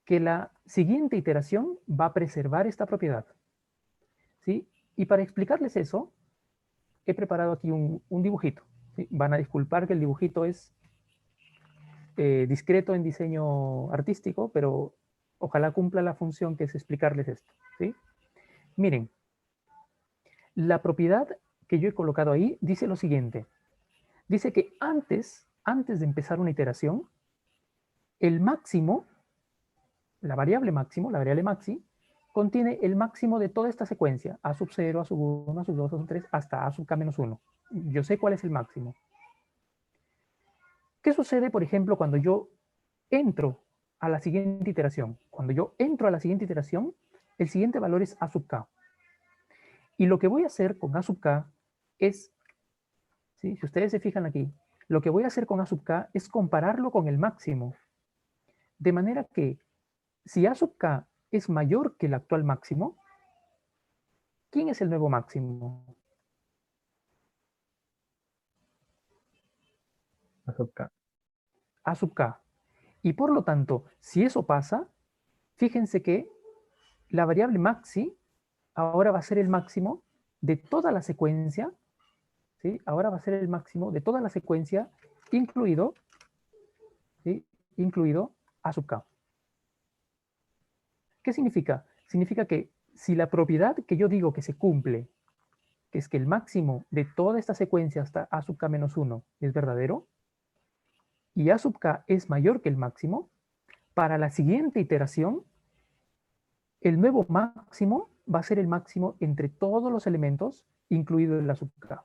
que la siguiente iteración va a preservar esta propiedad. ¿Sí? Y para explicarles eso, he preparado aquí un dibujito. ¿Sí? Van a disculpar que el dibujito es discreto en diseño artístico, pero ojalá cumpla la función que es explicarles esto. ¿Sí? Miren, la propiedad que yo he colocado ahí dice lo siguiente. Dice que antes de empezar una iteración, el máximo, la variable máximo, la variable maxi, contiene el máximo de toda esta secuencia, A sub 0, A sub 1, A sub 2, A sub 3, hasta A sub k menos 1. Yo sé cuál es el máximo. ¿Qué sucede, por ejemplo, cuando yo entro a la siguiente iteración? Cuando yo entro a la siguiente iteración, el siguiente valor es A sub k. Y lo que voy a hacer con A sub k es, ¿sí? Si ustedes se fijan aquí, lo que voy a hacer con A sub k es compararlo con el máximo. De manera que si A sub k es mayor que el actual máximo, ¿quién es el nuevo máximo? A sub k. A sub k. Y por lo tanto, si eso pasa, fíjense que la variable maxi ahora va a ser el máximo de toda la secuencia, ¿sí? Ahora va a ser el máximo de toda la secuencia, incluido, ¿sí? Incluido A sub k. ¿Qué significa? Significa que si la propiedad que yo digo que se cumple, que es que el máximo de toda esta secuencia hasta A sub k menos 1 es verdadero, y A sub k es mayor que el máximo, para la siguiente iteración, el nuevo máximo va a ser el máximo entre todos los elementos, incluido el A sub k.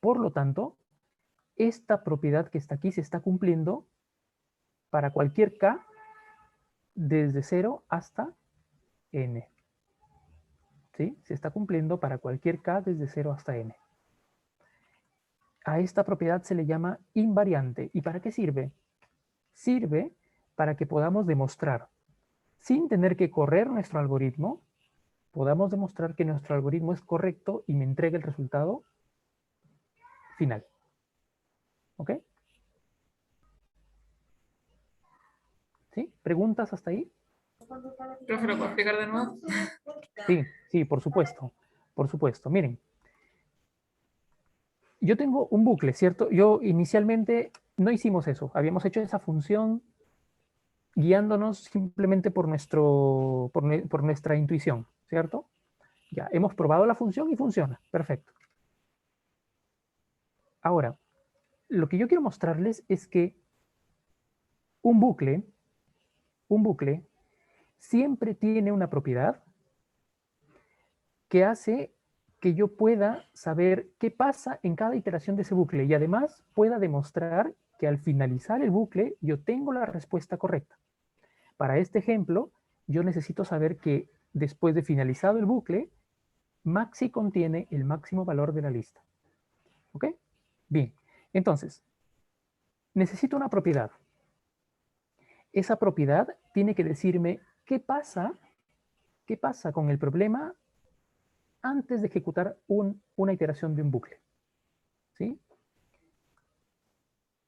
Por lo tanto, esta propiedad que está aquí se está cumpliendo para cualquier k desde 0 hasta n. ¿Sí? Se está cumpliendo para cualquier k desde 0 hasta n. A esta propiedad se le llama invariante. ¿Y para qué sirve? Sirve para que podamos demostrar, sin tener que correr nuestro algoritmo, podamos demostrar que nuestro algoritmo es correcto y me entrega el resultado final. ¿Ok? ¿Sí? ¿Preguntas hasta ahí? Profe, ¿lo puedo explicar de nuevo? Sí, sí, por supuesto. Por supuesto. Miren, yo tengo un bucle, ¿cierto? Yo inicialmente no hicimos eso. Habíamos hecho esa función guiándonos simplemente por nuestra intuición, ¿cierto? Ya, hemos probado la función y funciona. Perfecto. Ahora, lo que yo quiero mostrarles es que un bucle siempre tiene una propiedad que hace que yo pueda saber qué pasa en cada iteración de ese bucle y además pueda demostrar que al finalizar el bucle yo tengo la respuesta correcta. Para este ejemplo, yo necesito saber que después de finalizado el bucle, maxi contiene el máximo valor de la lista. ¿Ok? Bien, entonces, necesito una propiedad. Esa propiedad tiene que decirme qué pasa con el problema antes de ejecutar una iteración de un bucle. ¿Sí?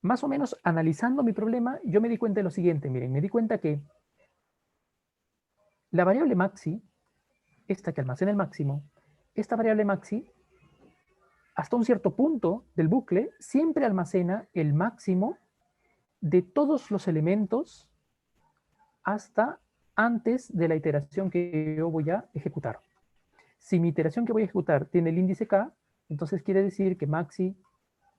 Más o menos analizando mi problema, yo me di cuenta de lo siguiente. Miren, me di cuenta que la variable maxi, esta que almacena el máximo, esta variable maxi, hasta un cierto punto del bucle, siempre almacena el máximo de todos los elementos hasta antes de la iteración que yo voy a ejecutar. Si mi iteración que voy a ejecutar tiene el índice k, entonces quiere decir que maxi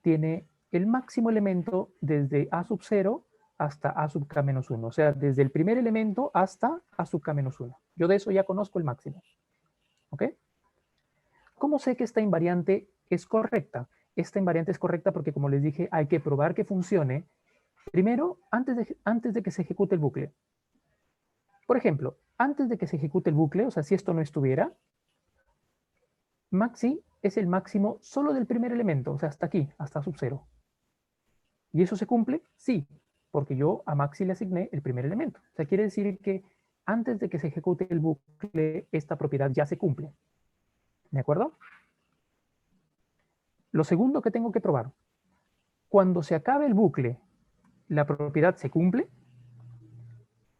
tiene el máximo elemento desde a sub 0 hasta a sub k menos 1. O sea, desde el primer elemento hasta a sub k menos 1. Yo de eso ya conozco el máximo. ¿Ok? ¿Cómo sé que esta invariante es correcta? Esta invariante es correcta porque, como les dije, hay que probar que funcione primero antes de que se ejecute el bucle. Por ejemplo, antes de que se ejecute el bucle, o sea, si esto no estuviera, maxi es el máximo solo del primer elemento, o sea, hasta aquí, hasta sub 0. ¿Y eso se cumple? Sí, porque yo a maxi le asigné el primer elemento. O sea, quiere decir que antes de que se ejecute el bucle, esta propiedad ya se cumple. ¿De acuerdo? Lo segundo que tengo que probar, cuando se acabe el bucle, ¿la propiedad se cumple?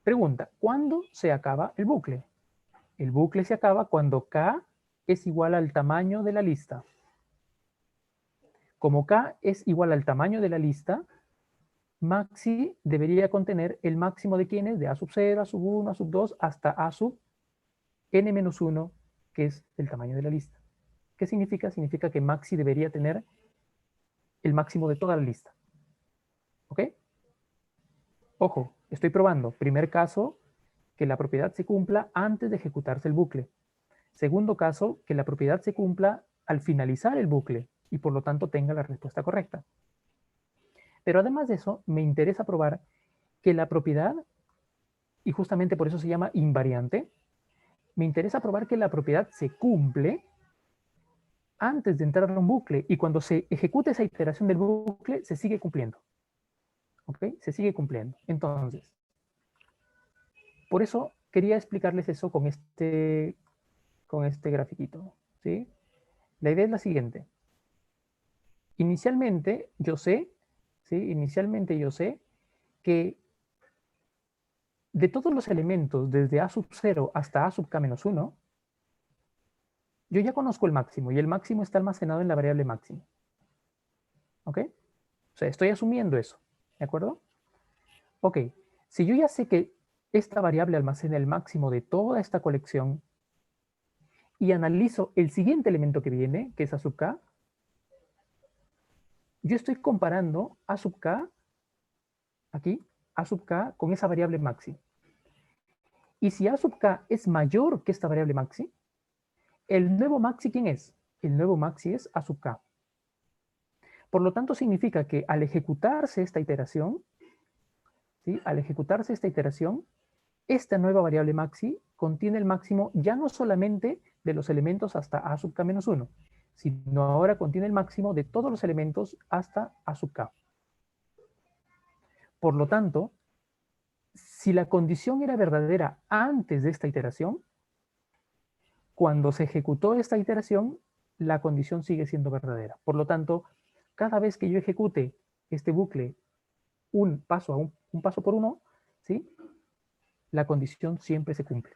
Pregunta, ¿cuándo se acaba el bucle? El bucle se acaba cuando k es igual al tamaño de la lista. Como k es igual al tamaño de la lista, maxi debería contener el máximo de quiénes, de a sub 0, a sub 1, a sub 2, hasta a sub n-1, que es el tamaño de la lista. ¿Qué significa? Significa que maxi debería tener el máximo de toda la lista. ¿Ok? Ojo, estoy probando. Primer caso, que la propiedad se cumpla antes de ejecutarse el bucle. Segundo caso, que la propiedad se cumpla al finalizar el bucle y por lo tanto tenga la respuesta correcta. Pero además de eso, me interesa probar que la propiedad, y justamente por eso se llama invariante, me interesa probar que la propiedad se cumple antes de entrar a un bucle, y cuando se ejecuta esa iteración del bucle, se sigue cumpliendo. ¿Ok? Se sigue cumpliendo. Entonces, por eso quería explicarles eso con este grafiquito, ¿sí? La idea es la siguiente. Inicialmente yo sé, ¿sí? Inicialmente yo sé que de todos los elementos, desde A sub 0 hasta A sub k menos 1, yo ya conozco el máximo, y el máximo está almacenado en la variable máximo. ¿Ok? O sea, estoy asumiendo eso, ¿de acuerdo? Ok, si yo ya sé que esta variable almacena el máximo de toda esta colección, y analizo el siguiente elemento que viene, que es A sub k, yo estoy comparando A sub k, aquí, A sub k con esa variable maxi. Y si A sub k es mayor que esta variable maxi, el nuevo maxi, ¿quién es? El nuevo maxi es A sub k. Por lo tanto, significa que al ejecutarse esta iteración, ¿sí? Al ejecutarse esta iteración, esta nueva variable maxi contiene el máximo ya no solamente de los elementos hasta A sub k menos 1, sino ahora contiene el máximo de todos los elementos hasta A sub k. Por lo tanto, si la condición era verdadera antes de esta iteración, cuando se ejecutó esta iteración, la condición sigue siendo verdadera. Por lo tanto, cada vez que yo ejecute este bucle un paso por uno, ¿sí? La condición siempre se cumple.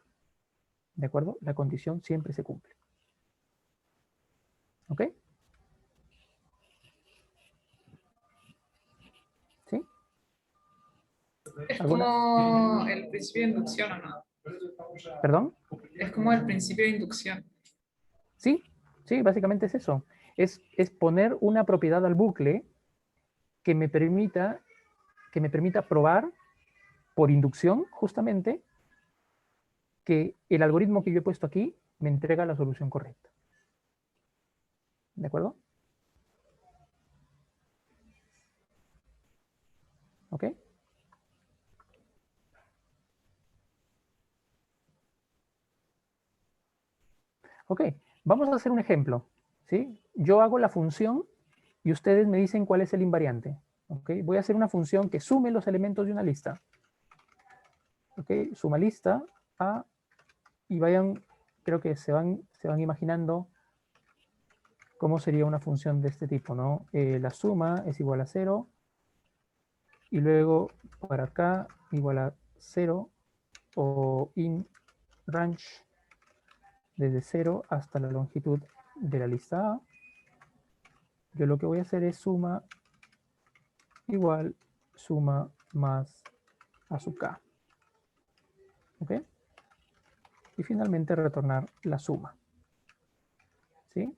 ¿De acuerdo? La condición siempre se cumple. ¿Ok? ¿Sí? Es ¿Alguna? como el principio de inducción, ¿o no? ¿Perdón? Es como el principio de inducción. Sí, sí, básicamente es eso. Es poner una propiedad al bucle que me permita probar por inducción, justamente, que el algoritmo que yo he puesto aquí me entrega la solución correcta. ¿De acuerdo? ¿Ok? Ok, vamos a hacer un ejemplo. ¿Sí? Yo hago la función y ustedes me dicen cuál es el invariante. ¿Ok? Voy a hacer una función que sume los elementos de una lista. ¿Ok? Suma lista A y vayan, creo que se van imaginando cómo sería una función de este tipo, ¿no? La suma es igual a 0 y luego para acá igual a 0 o in range desde 0 hasta la longitud de la lista A. Yo lo que voy a hacer es suma igual suma más A sub k. ¿Ok? Y finalmente retornar la suma. ¿Sí?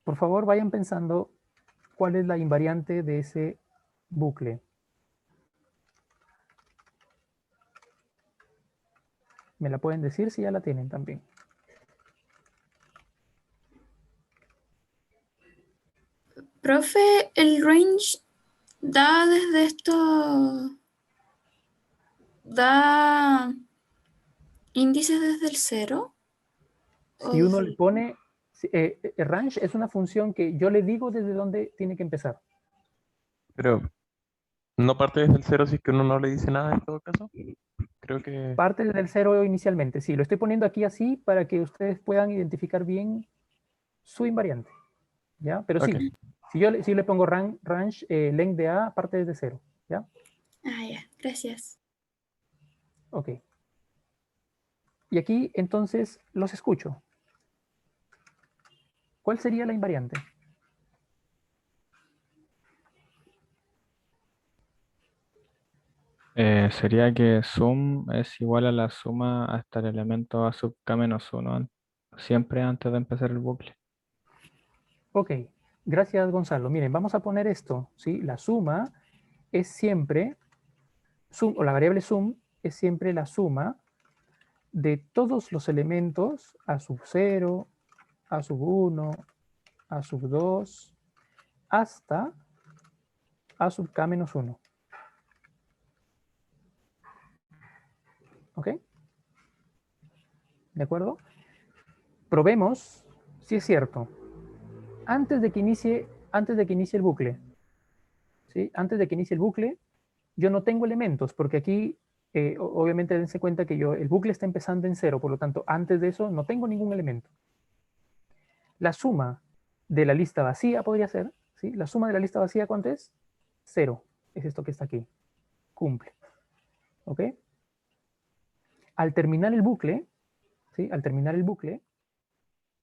Por favor, vayan pensando cuál es la invariante de ese bucle. Me la pueden decir si ya la tienen también. Profe, el range da desde esto, da índices desde el 0. Si uno le pone, range es una función que yo le digo desde dónde tiene que empezar. Pero no parte desde el cero si es que uno no le dice nada en todo caso. Creo que... Parte desde el 0 inicialmente. Sí, lo estoy poniendo aquí así para que ustedes puedan identificar bien su invariante. ¿Ya? Pero sí, Ok. si le pongo range, length de A parte desde 0. ¿Ya? Ah, ya, gracias. Ok. Y aquí entonces los escucho. ¿Cuál sería la invariante? Sería que sum es igual a la suma hasta el elemento a sub k menos 1, siempre antes de empezar el bucle. Ok, gracias Gonzalo. Miren, vamos a poner esto, ¿sí? La suma es siempre, o la variable sum es siempre la suma de todos los elementos a sub 0, a sub 1, a sub 2, hasta a sub k menos 1. ¿Ok? ¿De acuerdo? Probemos si es cierto. Antes de que inicie el bucle, ¿sí? Antes de que inicie el bucle, yo no tengo elementos, porque aquí, obviamente, dense cuenta que el bucle está empezando en 0, por lo tanto, antes de eso no tengo ningún elemento. La suma de la lista vacía podría ser, ¿sí? La suma de la lista vacía, ¿cuánto es? 0. Es esto que está aquí. Cumple. ¿Ok? Al terminar el bucle, ¿sí? Al terminar el bucle,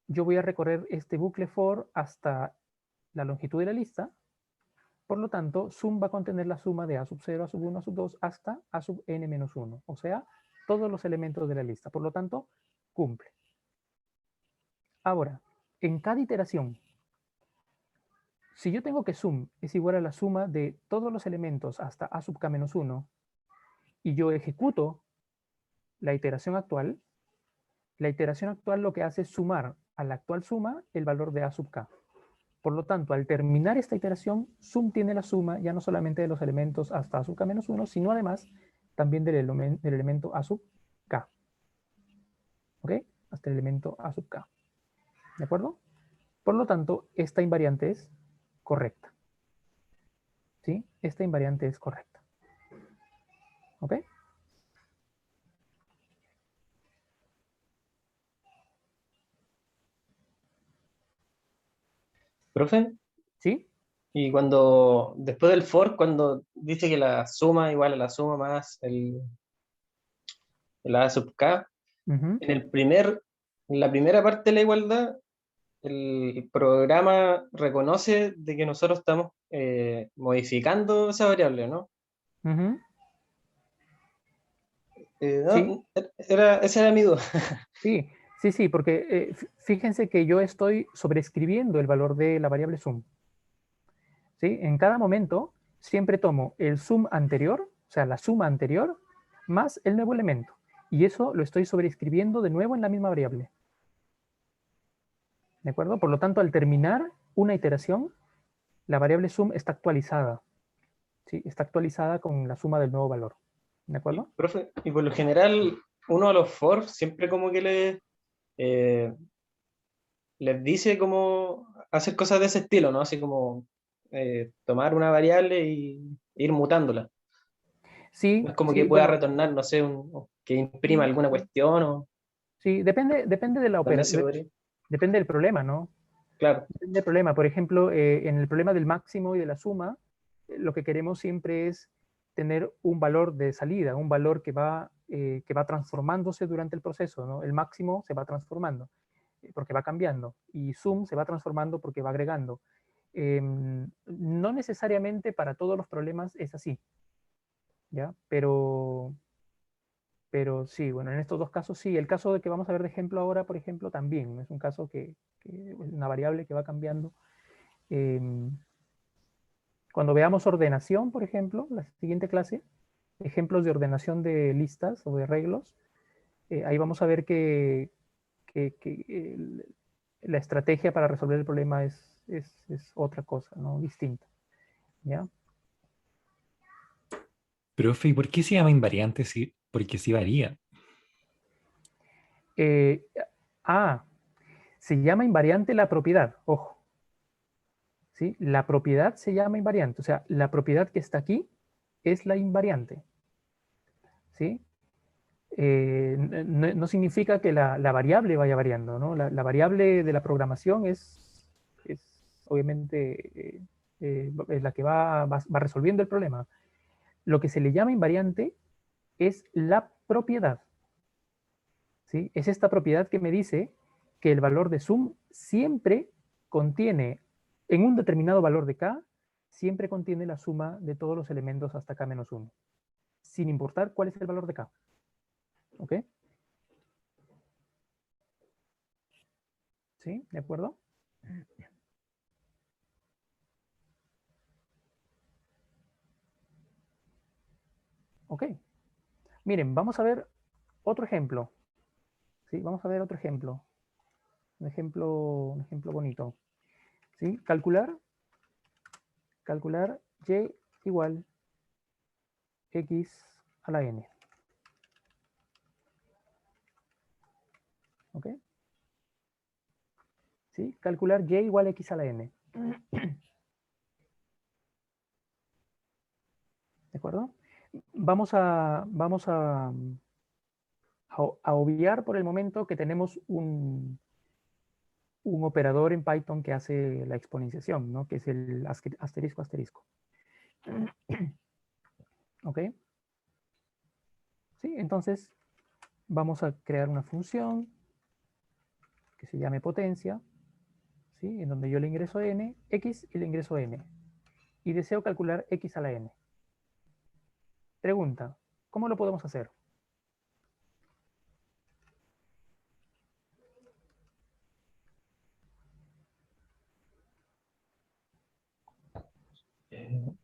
yo voy a recorrer este bucle for hasta la longitud de la lista. Por lo tanto, sum va a contener la suma de a sub 0, a sub 1, a sub 2, hasta a sub n menos 1. O sea, todos los elementos de la lista. Por lo tanto, cumple. Ahora, en cada iteración, si yo tengo que sum es igual a la suma de todos los elementos hasta a sub k menos 1, y yo ejecuto la iteración actual lo que hace es sumar a la actual suma el valor de a sub k. Por lo tanto, al terminar esta iteración, sum tiene la suma ya no solamente de los elementos hasta a sub k menos 1, sino además también del elemento a sub k. ¿Ok? Hasta el elemento a sub k. ¿De acuerdo? Por lo tanto, esta invariante es correcta. ¿Sí? Esta invariante es correcta. ¿Ok? ¿Profe? ¿Sí? Y después del for, cuando dice que la suma igual a la suma más el a sub k, en la primera parte de la igualdad, el programa reconoce de que nosotros estamos modificando esa variable, ¿no? Sí. Esa era mi duda. Sí, porque fíjense que yo estoy sobreescribiendo el valor de la variable sum. ¿Sí? En cada momento siempre tomo el sum anterior, o sea, la suma anterior, más el nuevo elemento. Y eso lo estoy sobreescribiendo de nuevo en la misma variable. ¿De acuerdo? Por lo tanto, al terminar una iteración, la variable sum está actualizada. ¿Sí? Está actualizada con la suma del nuevo valor. ¿De acuerdo? Profe, y por lo general, uno a los for siempre como que les dice cómo hacer cosas de ese estilo, ¿no? Así como tomar una variable y ir mutándola. Sí, No es como sí, que pueda bueno, retornar, no sé, que imprima alguna cuestión o sí, depende de la también se operación, podría. depende del problema, ¿no? Claro. Depende del problema. Por ejemplo, en el problema del máximo y de la suma, lo que queremos siempre es tener un valor de salida, un valor que va transformándose durante el proceso, ¿no? El máximo se va transformando porque va cambiando y sum se va transformando porque va agregando. No necesariamente para todos los problemas es así, ¿ya? Pero sí, bueno, en estos dos casos sí. El caso de que vamos a ver de ejemplo ahora, por ejemplo, también es un caso que es una variable que va cambiando. Cuando veamos ordenación, por ejemplo, la siguiente clase, ejemplos de ordenación de listas o de arreglos, ahí vamos a ver que la estrategia para resolver el problema es otra cosa, ¿no? Distinta. ¿Ya? Profe, ¿y por qué se llama invariante? Porque sí varía. Se llama invariante la propiedad, ojo. ¿Sí? La propiedad se llama invariante, o sea, la propiedad que está aquí es la invariante. ¿Sí? No significa que la variable vaya variando, ¿no? La variable de la programación es obviamente es la que va resolviendo el problema. Lo que se le llama invariante es la propiedad. ¿Sí? Es esta propiedad que me dice que el valor de sum siempre contiene, en un determinado valor de k, siempre contiene la suma de todos los elementos hasta k menos 1, sin importar cuál es el valor de k. ¿Ok? ¿Sí? ¿De acuerdo? Ok. Miren, vamos a ver otro ejemplo. ¿Sí? Vamos a ver otro ejemplo. Un ejemplo bonito. ¿Sí? Calcular y igual x a la n. ¿Ok? ¿Sí? Calcular y igual a x a la n. ¿De acuerdo? Vamos a obviar por el momento que tenemos un operador en Python que hace la exponenciación, ¿no? Que es el asterisco asterisco. ¿Ok? ¿Sí? Entonces, vamos a crear una función que se llame potencia, ¿sí? En donde yo le ingreso n, x y le ingreso n. Y deseo calcular x a la n. Pregunta, ¿cómo lo podemos hacer?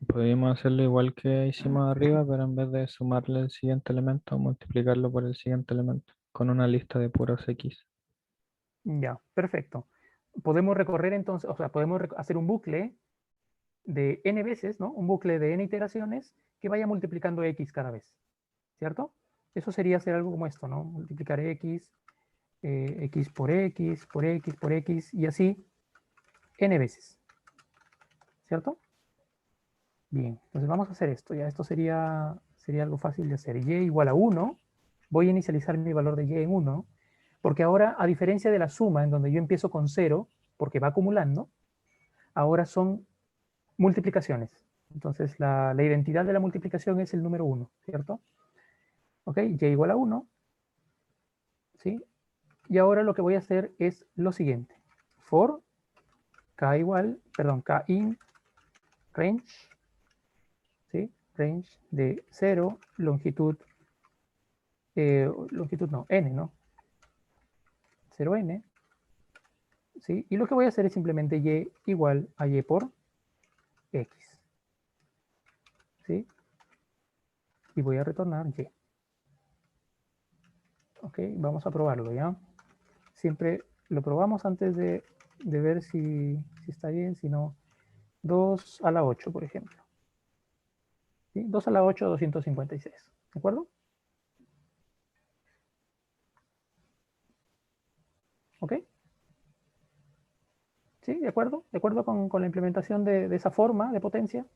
Podríamos hacerlo igual que hicimos arriba, pero en vez de sumarle el siguiente elemento, multiplicarlo por el siguiente elemento, con una lista de puros X. Ya, perfecto. Podemos recorrer entonces, o sea, podemos hacer un bucle de n veces, ¿no? Un bucle de n iteraciones que vaya multiplicando x cada vez, ¿cierto? Eso sería hacer algo como esto, ¿no? Multiplicar x, x por x, por x, por x, y así n veces, ¿cierto? Bien, entonces vamos a hacer esto, ya esto sería algo fácil de hacer. Y igual a 1, voy a inicializar mi valor de y en 1, porque ahora, a diferencia de la suma, en donde yo empiezo con 0, porque va acumulando, ahora son multiplicaciones. Entonces, la identidad de la multiplicación es el número 1, ¿cierto? Ok, y igual a 1, ¿sí? Y ahora lo que voy a hacer es lo siguiente. For k in range, ¿sí? Range de 0, longitud no, n, ¿no? 0n, ¿sí? Y lo que voy a hacer es simplemente y igual a y por x, ¿sí? Y voy a retornar y. Ok, vamos a probarlo, ¿ya? Siempre lo probamos antes de ver si está bien, si no, 2 a la 8, por ejemplo. ¿Sí? 2 a la 8, 256, ¿de acuerdo? ¿Ok? ¿Sí? ¿De acuerdo? ¿De acuerdo con la implementación de esa forma de potencia?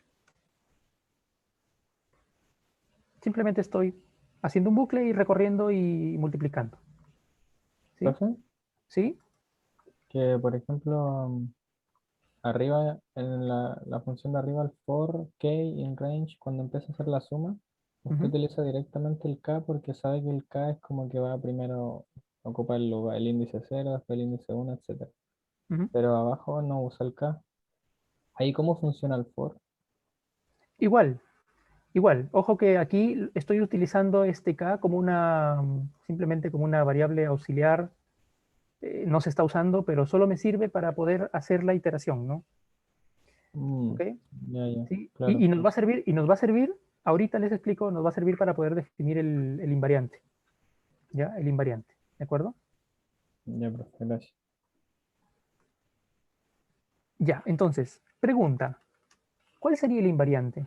Simplemente estoy haciendo un bucle y recorriendo y multiplicando. ¿Sí? ¿Profe? ¿Sí? Que, por ejemplo, arriba, en la función de arriba, el for k in range, cuando empieza a hacer la suma, usted utiliza directamente el k porque sabe que el k es como que va primero, ocupa el lugar, el índice 0, después el índice 1, etc. Pero abajo no usa el k. ¿Ahí cómo funciona el for? Igual. Ojo que aquí estoy utilizando este k como simplemente como una variable auxiliar. No se está usando, pero solo me sirve para poder hacer la iteración, ¿no? ¿Ok? Ya, ¿Sí? claro. Y nos va a servir, ahorita les explico, nos va a servir para poder definir el invariante. ¿Ya? El invariante, ¿de acuerdo? Ya, profe, gracias. Ya, entonces, pregunta, ¿cuál sería el invariante?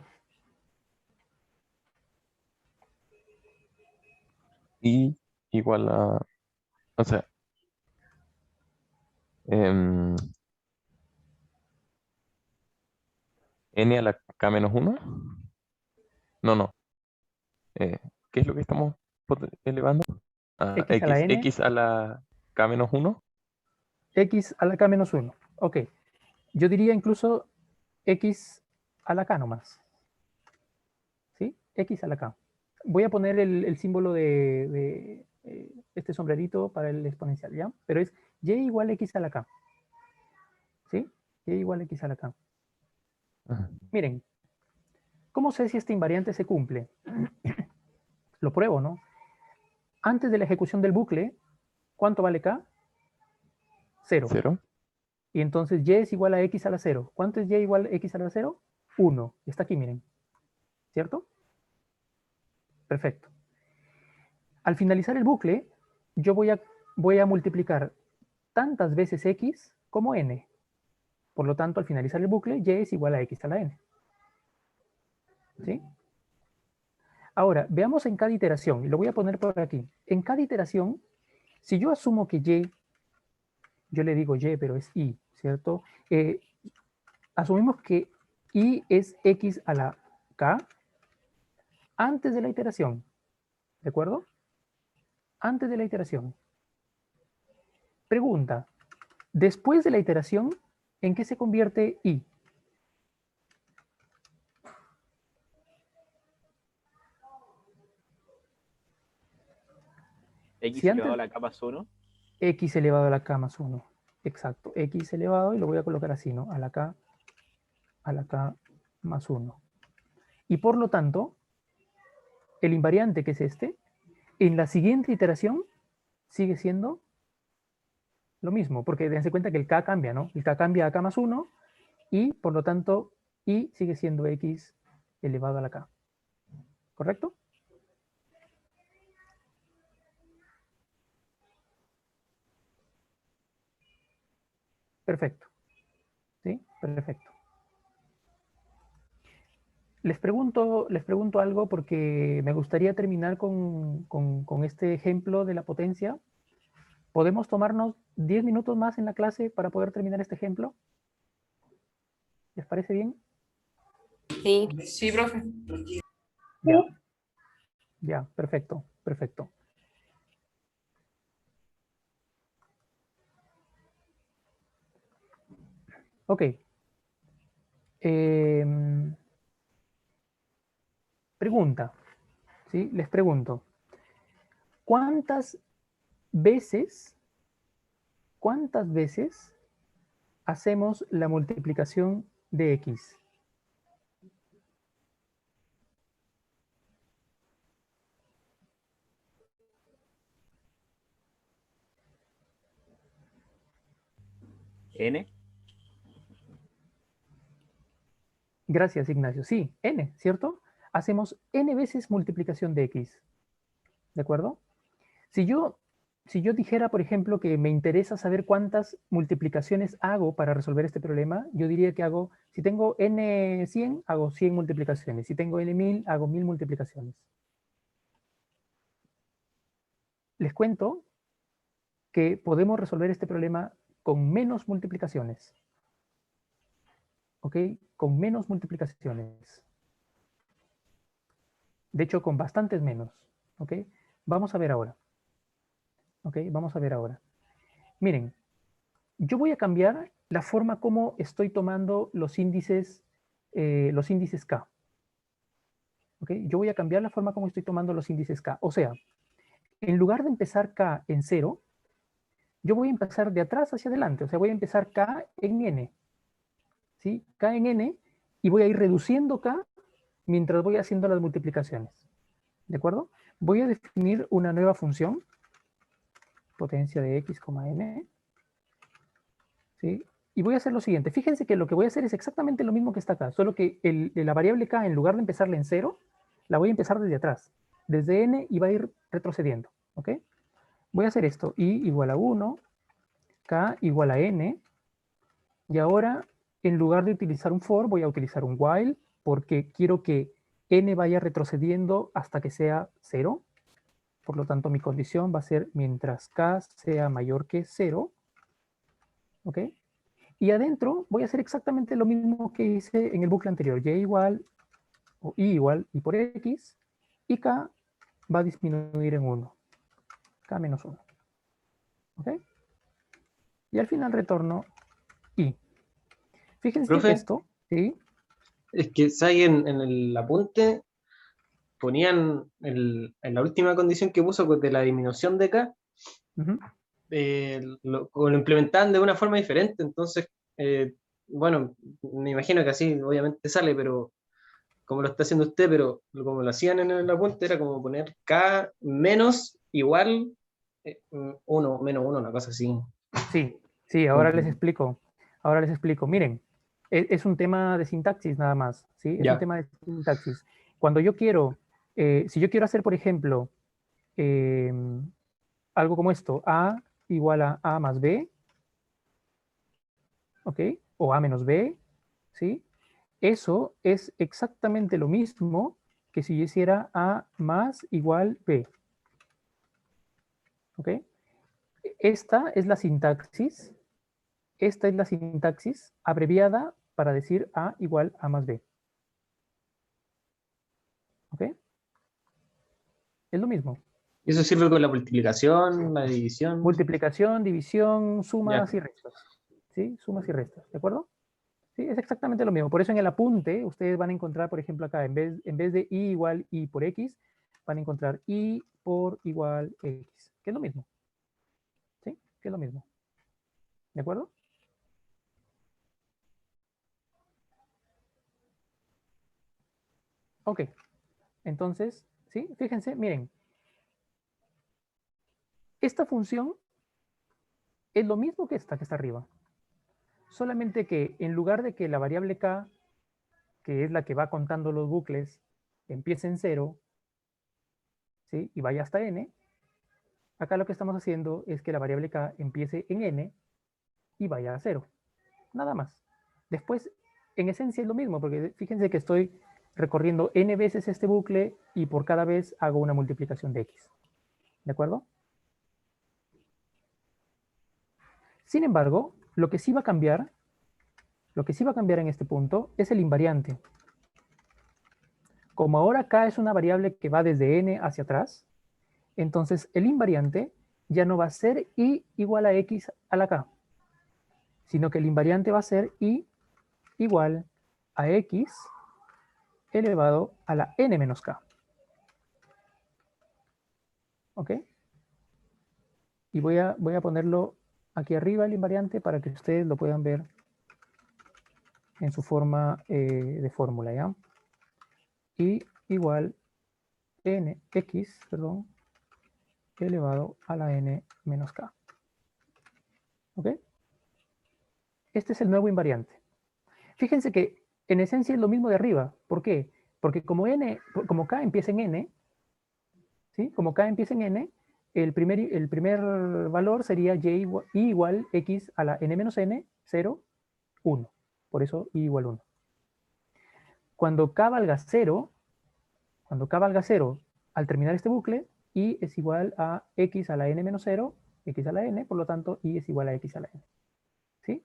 Y igual a, o sea, n a la k menos 1. No. ¿Qué es lo que estamos elevando? X a la n, X a la k menos 1. x a la k menos 1. Ok, yo diría incluso x a la k nomás. ¿Sí? X a la k. Voy a poner el símbolo de este sombrerito para el exponencial, ¿ya? Pero es y igual a x a la k. ¿Sí? Y igual a x a la k. Miren, ¿cómo sé si este invariante se cumple? Lo pruebo, ¿no? Antes de la ejecución del bucle, ¿cuánto vale k? 0. 0. Y entonces y es igual a x a la 0. ¿Cuánto es y igual a x a la 0? 1. Está aquí, miren. ¿Cierto? Perfecto. Al finalizar el bucle, yo voy a multiplicar tantas veces x como n. Por lo tanto, al finalizar el bucle, y es igual a x a la n. ¿Sí? Ahora, veamos en cada iteración, y lo voy a poner por aquí. En cada iteración, si yo asumo que y, yo le digo y, pero es i, ¿cierto? Asumimos que i es x a la k antes de la iteración, ¿de acuerdo? Antes de la iteración. Pregunta, después de la iteración, ¿en qué se convierte i? X Si elevado a antes, la k más 1. x elevado a la k más 1. Exacto, x elevado, y lo voy a colocar así, ¿no? A la k más 1. Y por lo tanto, el invariante que es este, en la siguiente iteración sigue siendo lo mismo, porque dense cuenta que el k cambia, ¿no? El k cambia a k más 1 y por lo tanto i sigue siendo x elevado a la k. ¿Correcto? Perfecto. ¿Sí? Perfecto. Les pregunto algo porque me gustaría terminar con este ejemplo de la potencia. ¿Podemos tomarnos 10 minutos más en la clase para poder terminar este ejemplo? ¿Les parece bien? Sí. Sí, profe. Ya. Ya, perfecto, perfecto. Ok. Pregunta, ¿sí? Les pregunto. ¿Cuántas veces hacemos la multiplicación de x? N. Gracias, Ignacio. Sí, n, ¿cierto? Hacemos n veces multiplicación de x. ¿De acuerdo? Si yo dijera, por ejemplo, que me interesa saber cuántas multiplicaciones hago para resolver este problema, yo diría que hago, si tengo n 100, hago 100 multiplicaciones. Si tengo n 1000, hago 1000 multiplicaciones. Les cuento que podemos resolver este problema con menos multiplicaciones. ¿Ok? Con menos multiplicaciones. De hecho, con bastantes menos. ¿Ok? Vamos a ver ahora. ¿Ok? Vamos a ver ahora. Miren, yo voy a cambiar la forma como estoy tomando los índices K. ¿Ok? Yo voy a cambiar la forma como estoy tomando los índices K. O sea, en lugar de empezar K en 0, yo voy a empezar de atrás hacia adelante. O sea, voy a empezar K en N. ¿Sí? K en N, y voy a ir reduciendo K mientras voy haciendo las multiplicaciones. ¿De acuerdo? Voy a definir una nueva función, potencia de x, n. ¿Sí? Y voy a hacer lo siguiente. Fíjense que lo que voy a hacer es exactamente lo mismo que está acá, solo que la variable k, en lugar de empezarla en 0, la voy a empezar desde atrás, desde n, y va a ir retrocediendo. ¿Ok? Voy a hacer esto, i igual a 1, k igual a n, y ahora, en lugar de utilizar un for, voy a utilizar un while, porque quiero que n vaya retrocediendo hasta que sea 0. Por lo tanto, mi condición va a ser mientras k sea mayor que 0. ¿Ok? Y adentro voy a hacer exactamente lo mismo que hice en el bucle anterior. Y igual, o i igual, i por x, y k va a disminuir en 1. K menos 1. ¿Ok? Y al final retorno i. Fíjense que Profe, esto, ¿sí? es que ¿sabes? En el apunte ponían en la última condición que puso de la disminución de K, lo implementaban de una forma diferente. Entonces, bueno, me imagino que así obviamente sale, pero como lo está haciendo usted, pero como lo hacían en el apunte, era como poner K menos igual 1, menos 1, una cosa así. Sí, sí, ahora les explico. Ahora les explico. Miren, es un tema de sintaxis nada más, ¿sí? Es un Ya. tema de sintaxis. Cuando yo quiero, si yo quiero hacer, por ejemplo, algo como esto, A igual a A más B, ¿ok? O A menos B, ¿sí? Eso es exactamente lo mismo que si yo hiciera A más igual B. ¿Ok? Esta es la sintaxis. Esta es la sintaxis abreviada para decir A igual A más B. ¿Ok? Es lo mismo. ¿Y eso sirve con la multiplicación, la división? Multiplicación, división, sumas Ya. y restas. ¿Sí? Sumas y restas. ¿De acuerdo? Sí, es exactamente lo mismo. Por eso en el apunte ustedes van a encontrar, por ejemplo, acá, en vez de y igual y por x, van a encontrar y por igual x, que es lo mismo. ¿Sí? Que es lo mismo. ¿De acuerdo? Ok. Entonces, ¿sí? Fíjense, miren. Esta función es lo mismo que esta que está arriba. Solamente que en lugar de que la variable k, que es la que va contando los bucles, empiece en 0, ¿sí? Y vaya hasta n, acá lo que estamos haciendo es que la variable k empiece en n y vaya a 0. Nada más. Después, en esencia es lo mismo, porque fíjense que estoy recorriendo n veces este bucle y por cada vez hago una multiplicación de x. ¿De acuerdo? Sin embargo, lo que sí va a cambiar en este punto es el invariante. Como ahora k es una variable que va desde n hacia atrás, entonces el invariante ya no va a ser y igual a x a la k, sino que el invariante va a ser y igual a x elevado a la n menos k. ¿Ok? Y voy a ponerlo aquí arriba el invariante para que ustedes lo puedan ver en su forma de fórmula, ¿ya? Y igual x, perdón, elevado a la n menos k. ¿Ok? Este es el nuevo invariante. Fíjense que en esencia es lo mismo de arriba. ¿Por qué? Porque como k empieza en n, ¿sí? Como k empieza en n, el primer valor sería y igual x a la n menos n, 0, 1. Por eso y igual 1. Cuando k valga 0, al terminar este bucle, y es igual a x a la n menos 0, x a la n, por lo tanto, y es igual a x a la n. ¿Sí?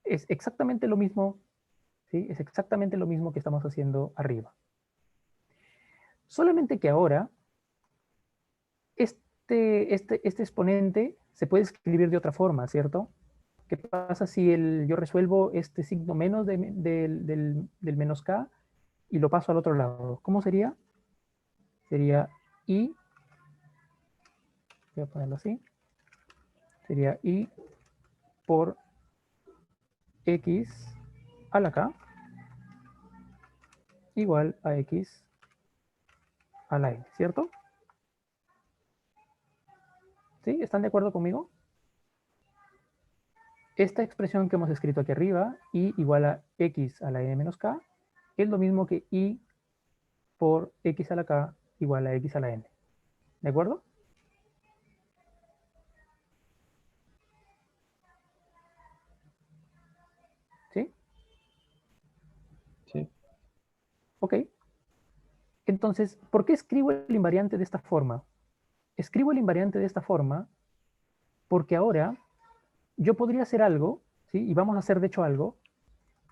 Es exactamente lo mismo, ¿sí? Es exactamente lo mismo que estamos haciendo arriba. Solamente que ahora, este exponente se puede escribir de otra forma, ¿cierto? ¿Qué pasa si yo resuelvo este signo menos del menos k y lo paso al otro lado? ¿Cómo sería? Sería i, voy a ponerlo así, sería i por x a la k igual a x a la n, ¿cierto? ¿Sí? ¿Están de acuerdo conmigo? Esta expresión que hemos escrito aquí arriba, i igual a x a la n menos k, es lo mismo que i por x a la k igual a x a la n. ¿De acuerdo? ¿Sí? Sí. Ok. Entonces, ¿por qué escribo el invariante de esta forma? Escribo el invariante de esta forma porque ahora yo podría hacer algo, ¿sí? Y vamos a hacer de hecho algo,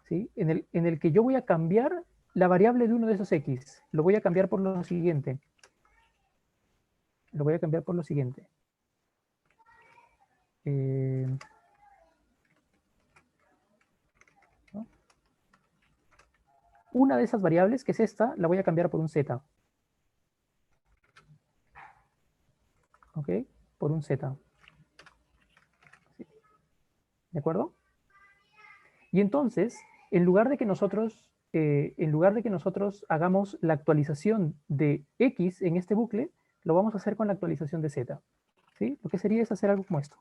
¿sí? En el que yo voy a cambiar la variable de uno de esos x. Lo voy a cambiar por lo siguiente. Lo voy a cambiar por lo siguiente. ¿No? Una de esas variables, que es esta, la voy a cambiar por un z. ¿Ok? Por un z. ¿Sí? ¿De acuerdo? Y entonces, en lugar de que nosotros hagamos la actualización de x en este bucle, lo vamos a hacer con la actualización de z. ¿Sí? Lo que sería es hacer algo como esto.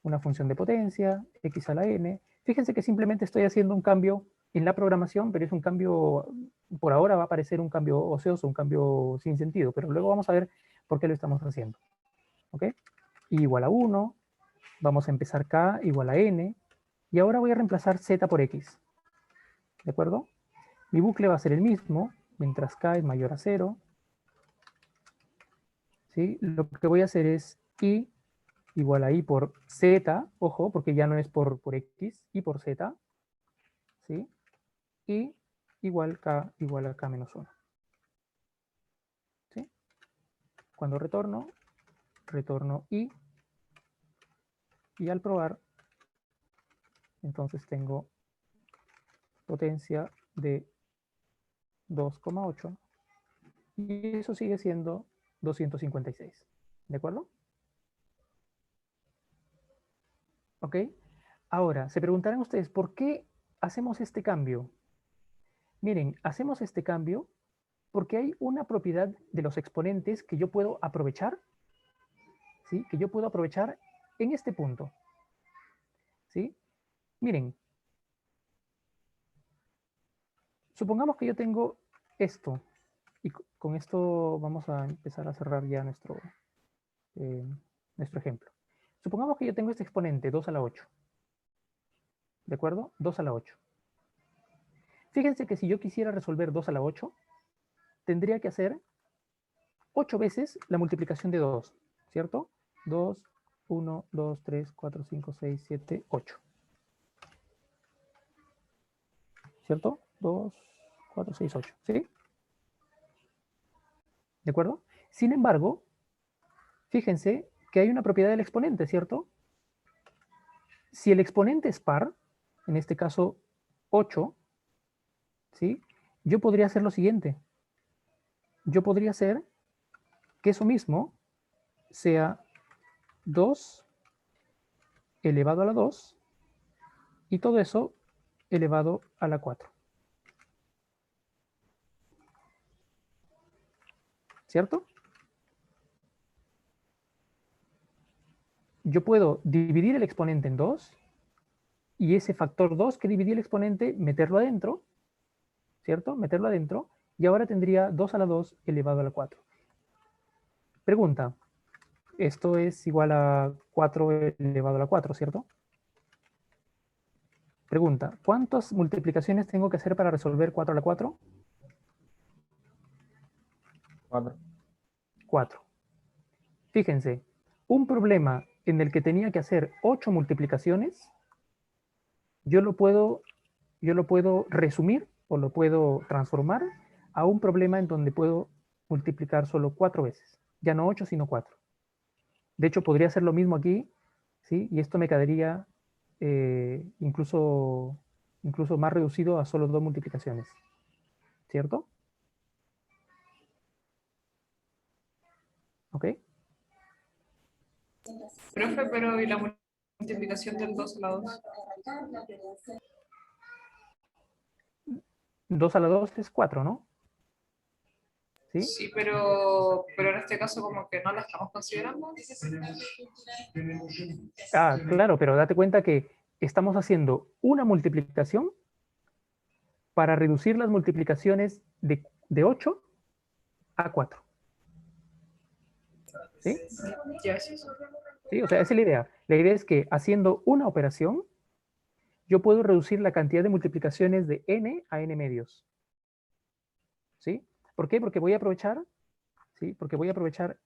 Una función de potencia, x a la n. Fíjense que simplemente estoy haciendo un cambio en la programación, pero es un cambio, por ahora va a parecer un cambio ocioso, un cambio sin sentido, pero luego vamos a ver por qué lo estamos haciendo. ¿Ok? Y igual a 1, vamos a empezar k igual a n, y ahora voy a reemplazar z por x. ¿De acuerdo? Mi bucle va a ser el mismo, mientras k es mayor a 0. ¿Sí? Lo que voy a hacer es i igual a i por z, ojo, porque ya no es por x, i por z, ¿sí? Y igual a k menos 1. ¿Sí? Cuando retorno i, y al probar, entonces tengo potencia de 2,8, y eso sigue siendo 256. ¿De acuerdo? ¿Ok? Ahora, se preguntarán ustedes, ¿por qué hacemos este cambio? Miren, hacemos este cambio porque hay una propiedad de los exponentes que yo puedo aprovechar, ¿sí? Que yo puedo aprovechar en este punto, ¿sí? Miren, supongamos que yo tengo esto, y con esto vamos a empezar a cerrar ya nuestro ejemplo. Supongamos que yo tengo este exponente, 2 a la 8. ¿De acuerdo? 2 a la 8. Fíjense que si yo quisiera resolver 2 a la 8, tendría que hacer 8 veces la multiplicación de 2, ¿cierto? 2, 1, 2, 3, 4, 5, 6, 7, 8. ¿Cierto? 2, 4, 6, 8. ¿Sí? ¿De acuerdo? Sin embargo, fíjense que hay una propiedad del exponente, ¿cierto? Si el exponente es par, en este caso 8, ¿sí? Yo podría hacer lo siguiente. Yo podría hacer que eso mismo sea 2 elevado a la 2 y todo eso elevado a la 4. ¿Cierto? Yo puedo dividir el exponente en 2 y ese factor 2 que dividí el exponente, meterlo adentro, ¿cierto? Meterlo adentro, y ahora tendría 2 a la 2 elevado a la 4. Pregunta, esto es igual a 4 elevado a la 4, ¿cierto? Pregunta, ¿cuántas multiplicaciones tengo que hacer para resolver 4 a la 4? 4. 4. Fíjense, un problema en el que tenía que hacer 8 multiplicaciones, yo lo puedo resumir o lo puedo transformar a un problema en donde puedo multiplicar solo 4 veces. Ya no 8, sino 4. De hecho, podría hacer lo mismo aquí, ¿sí? Y esto me quedaría incluso más reducido a solo 2 multiplicaciones. ¿Cierto? ¿Ok? Profe, pero ¿y la multiplicación del 2 a la 2? 2 a la 2 es 4, ¿no? ¿Sí? Sí, pero en este caso como que no la estamos considerando. Ah, claro, pero date cuenta que estamos haciendo una multiplicación para reducir las multiplicaciones de 8 a 4. ¿Sí? Sí, o sea, esa es la idea. La idea es que haciendo una operación, yo puedo reducir la cantidad de multiplicaciones de n a n medios. ¿Sí? ¿Por qué? Porque voy a aprovechar, ¿sí? Porque voy a aprovechar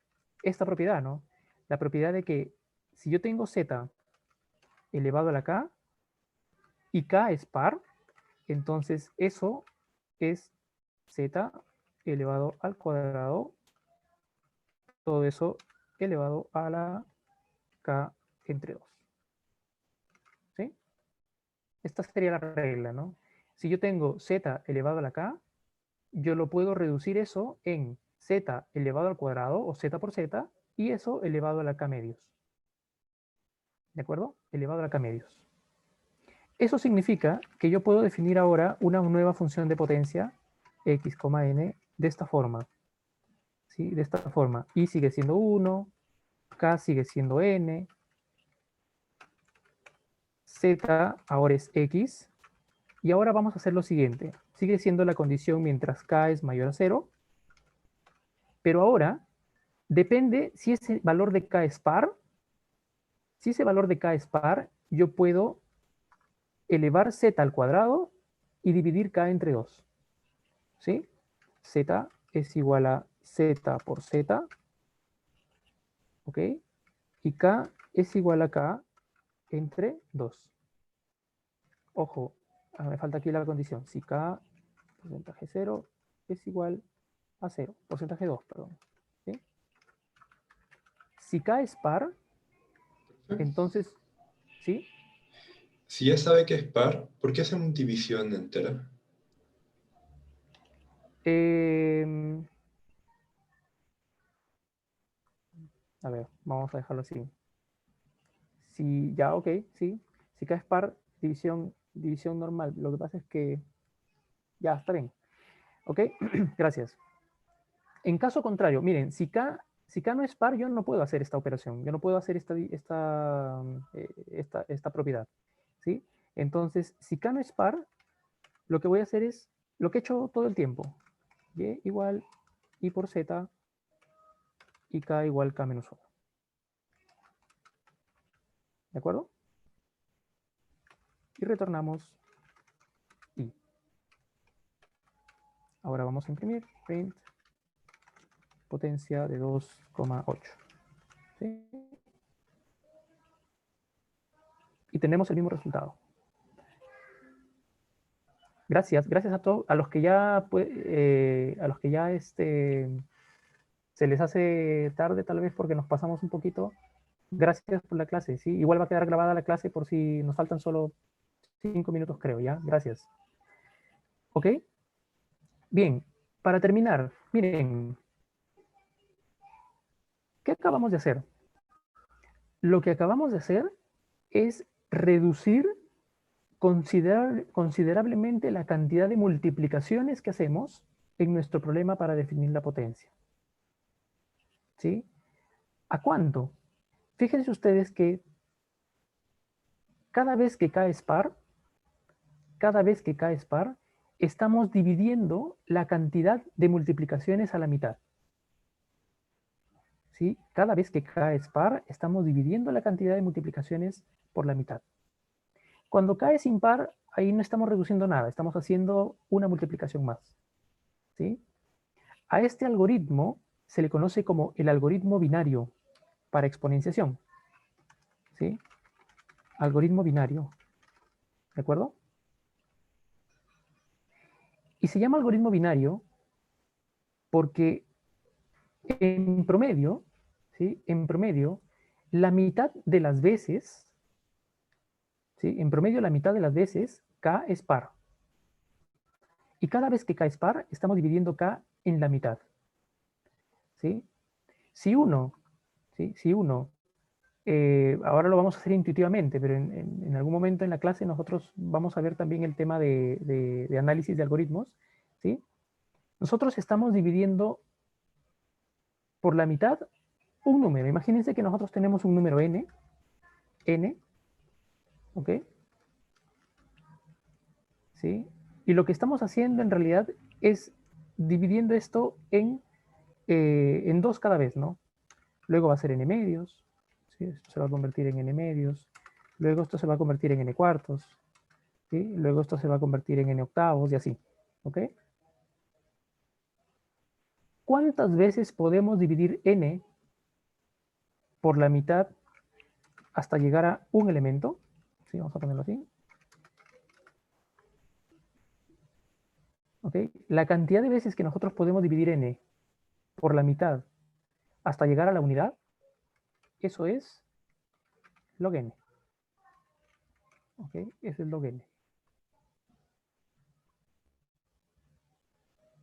esta propiedad, ¿no? La propiedad de que si yo tengo z elevado a la k y k es par, entonces eso es z elevado al cuadrado, todo eso elevado a la k entre 2. ¿Sí? Esta sería la regla, ¿no? Si yo tengo z elevado a la k, yo lo puedo reducir eso en z elevado al cuadrado, o z por z, y eso elevado a la k medios. ¿De acuerdo? Elevado a la k medios. Eso significa que yo puedo definir ahora una nueva función de potencia, x, n, de esta forma. ¿Sí? De esta forma. Y sigue siendo 1, k sigue siendo n, z ahora es x, y ahora vamos a hacer lo siguiente. Sigue siendo la condición mientras k es mayor a 0, pero ahora depende si ese valor de k es par. Si ese valor de k es par, yo puedo elevar z al cuadrado y dividir k entre 2. ¿sí? Z es igual a Z por Z, ¿ok? Y K es igual a K entre 2. Ojo, me falta aquí la condición. Si K, porcentaje 0, es igual a 0, porcentaje 2, perdón. ¿Sí? Si K es par, entonces, ¿sí? Si ya sabe que es par, ¿por qué hacemos división entera? A ver, vamos a dejarlo así. Si ya, ok, sí. Si K es par, división normal. Lo que pasa es que ya está bien. Ok, gracias. En caso contrario, miren, si K no es par, yo no puedo hacer esta operación. Yo no puedo hacer esta propiedad. ¿Sí? Entonces, si K no es par, lo que voy a hacer es lo que he hecho todo el tiempo. Y igual I por Z y K igual K menos 1. ¿De acuerdo? Y retornamos I. Ahora vamos a imprimir print potencia de 2,8. ¿Sí? Y tenemos el mismo resultado. Gracias a todos, a los que ya, se les hace tarde tal vez porque nos pasamos un poquito. Gracias por la clase, ¿sí? Igual va a quedar grabada la clase por si nos faltan solo 5 minutos, creo, ¿ya? Gracias. ¿Ok? Bien, para terminar, miren, ¿qué acabamos de hacer? Lo que acabamos de hacer es reducir considerablemente la cantidad de multiplicaciones que hacemos en nuestro problema para definir la potencia. ¿Sí? ¿A cuánto? Fíjense ustedes que cada vez que K es par, estamos dividiendo la cantidad de multiplicaciones a la mitad. ¿Sí? Cada vez que K es par, estamos dividiendo la cantidad de multiplicaciones por la mitad. Cuando K es impar, ahí no estamos reduciendo nada, estamos haciendo una multiplicación más. ¿Sí? A este algoritmo se le conoce como el algoritmo binario para exponenciación. ¿Sí? Algoritmo binario. ¿De acuerdo? Y se llama algoritmo binario porque en promedio, ¿sí? En promedio, la mitad de las veces, ¿sí? En promedio, la mitad de las veces, K es par. Y cada vez que K es par, estamos dividiendo K en la mitad. ¿Sí? Si uno, ahora lo vamos a hacer intuitivamente, pero en algún momento en la clase nosotros vamos a ver también el tema de análisis de algoritmos, ¿sí? Nosotros estamos dividiendo por la mitad un número. Imagínense que nosotros tenemos un número n, ¿ok? ¿Sí? Y lo que estamos haciendo en realidad es dividiendo esto en 2 cada vez, ¿no? Luego va a ser n medios, ¿sí? Esto se va a convertir en n medios, luego esto se va a convertir en n cuartos, ¿sí? Luego esto se va a convertir en n octavos y así, ¿ok? ¿Cuántas veces podemos dividir n por la mitad hasta llegar a un elemento? ¿Sí? Vamos a ponerlo así. ¿Ok? La cantidad de veces que nosotros podemos dividir n por la mitad hasta llegar a la unidad, eso es log n. ¿Ok? Eso es log n.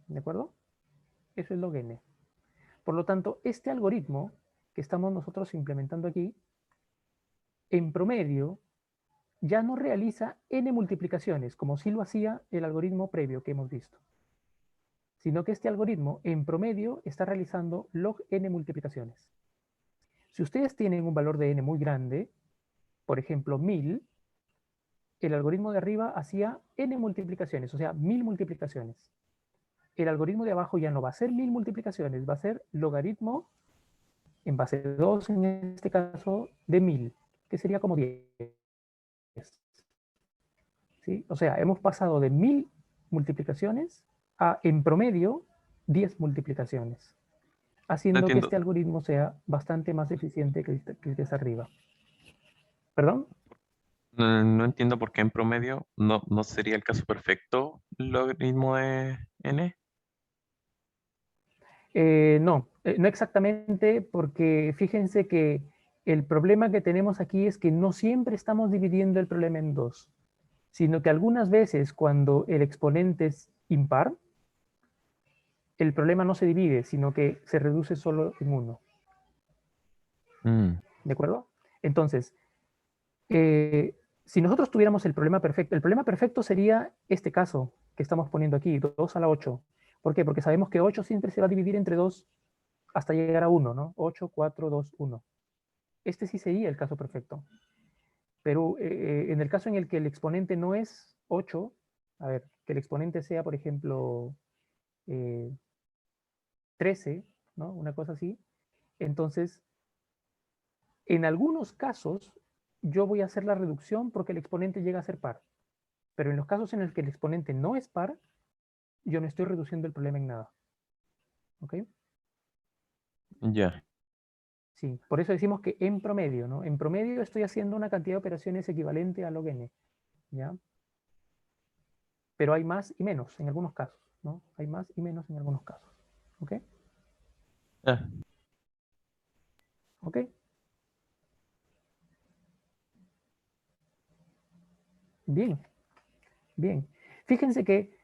¿De acuerdo? Eso es log n. Por lo tanto, este algoritmo que estamos nosotros implementando aquí, en promedio, ya no realiza n multiplicaciones, como sí lo hacía el algoritmo previo que hemos visto, sino que este algoritmo, en promedio, está realizando log n multiplicaciones. Si ustedes tienen un valor de n muy grande, por ejemplo, 1000, el algoritmo de arriba hacía n multiplicaciones, o sea, 1000 multiplicaciones. El algoritmo de abajo ya no va a ser 1000 multiplicaciones, va a ser logaritmo en base 2, en este caso, de 1000, que sería como 10. ¿Sí? O sea, hemos pasado de 1000 multiplicaciones a, en promedio, 10 multiplicaciones, haciendo que entiendo. este algoritmo sea bastante más eficiente que el que está arriba. ¿Perdón? No entiendo por qué en promedio no sería el caso perfecto el logaritmo de n. No exactamente, porque fíjense que el problema que tenemos aquí es que no siempre estamos dividiendo el problema en dos, sino que algunas veces cuando el exponente es impar, el problema no se divide, sino que se reduce solo en uno. ¿De acuerdo? Entonces, si nosotros tuviéramos el problema perfecto sería este caso que estamos poniendo aquí, 2 a la 8. ¿Por qué? Porque sabemos que 8 siempre se va a dividir entre 2 hasta llegar a 1, ¿no? 8, 4, 2, 1. Este sí sería el caso perfecto. Pero en el caso en el que el exponente no es 8, a ver, que el exponente sea, por ejemplo, 13, ¿no? Una cosa así. Entonces, en algunos casos, yo voy a hacer la reducción porque el exponente llega a ser par. Pero en los casos en los que el exponente no es par, yo no estoy reduciendo el problema en nada. ¿Ok? Ya. Sí, por eso decimos que en promedio, ¿no? En promedio estoy haciendo una cantidad de operaciones equivalente a log n, ¿ya? Pero hay más y menos en algunos casos, ¿no? Hay más y menos en algunos casos. ¿Ok? Ya. ¿Ok? Bien, bien. Fíjense que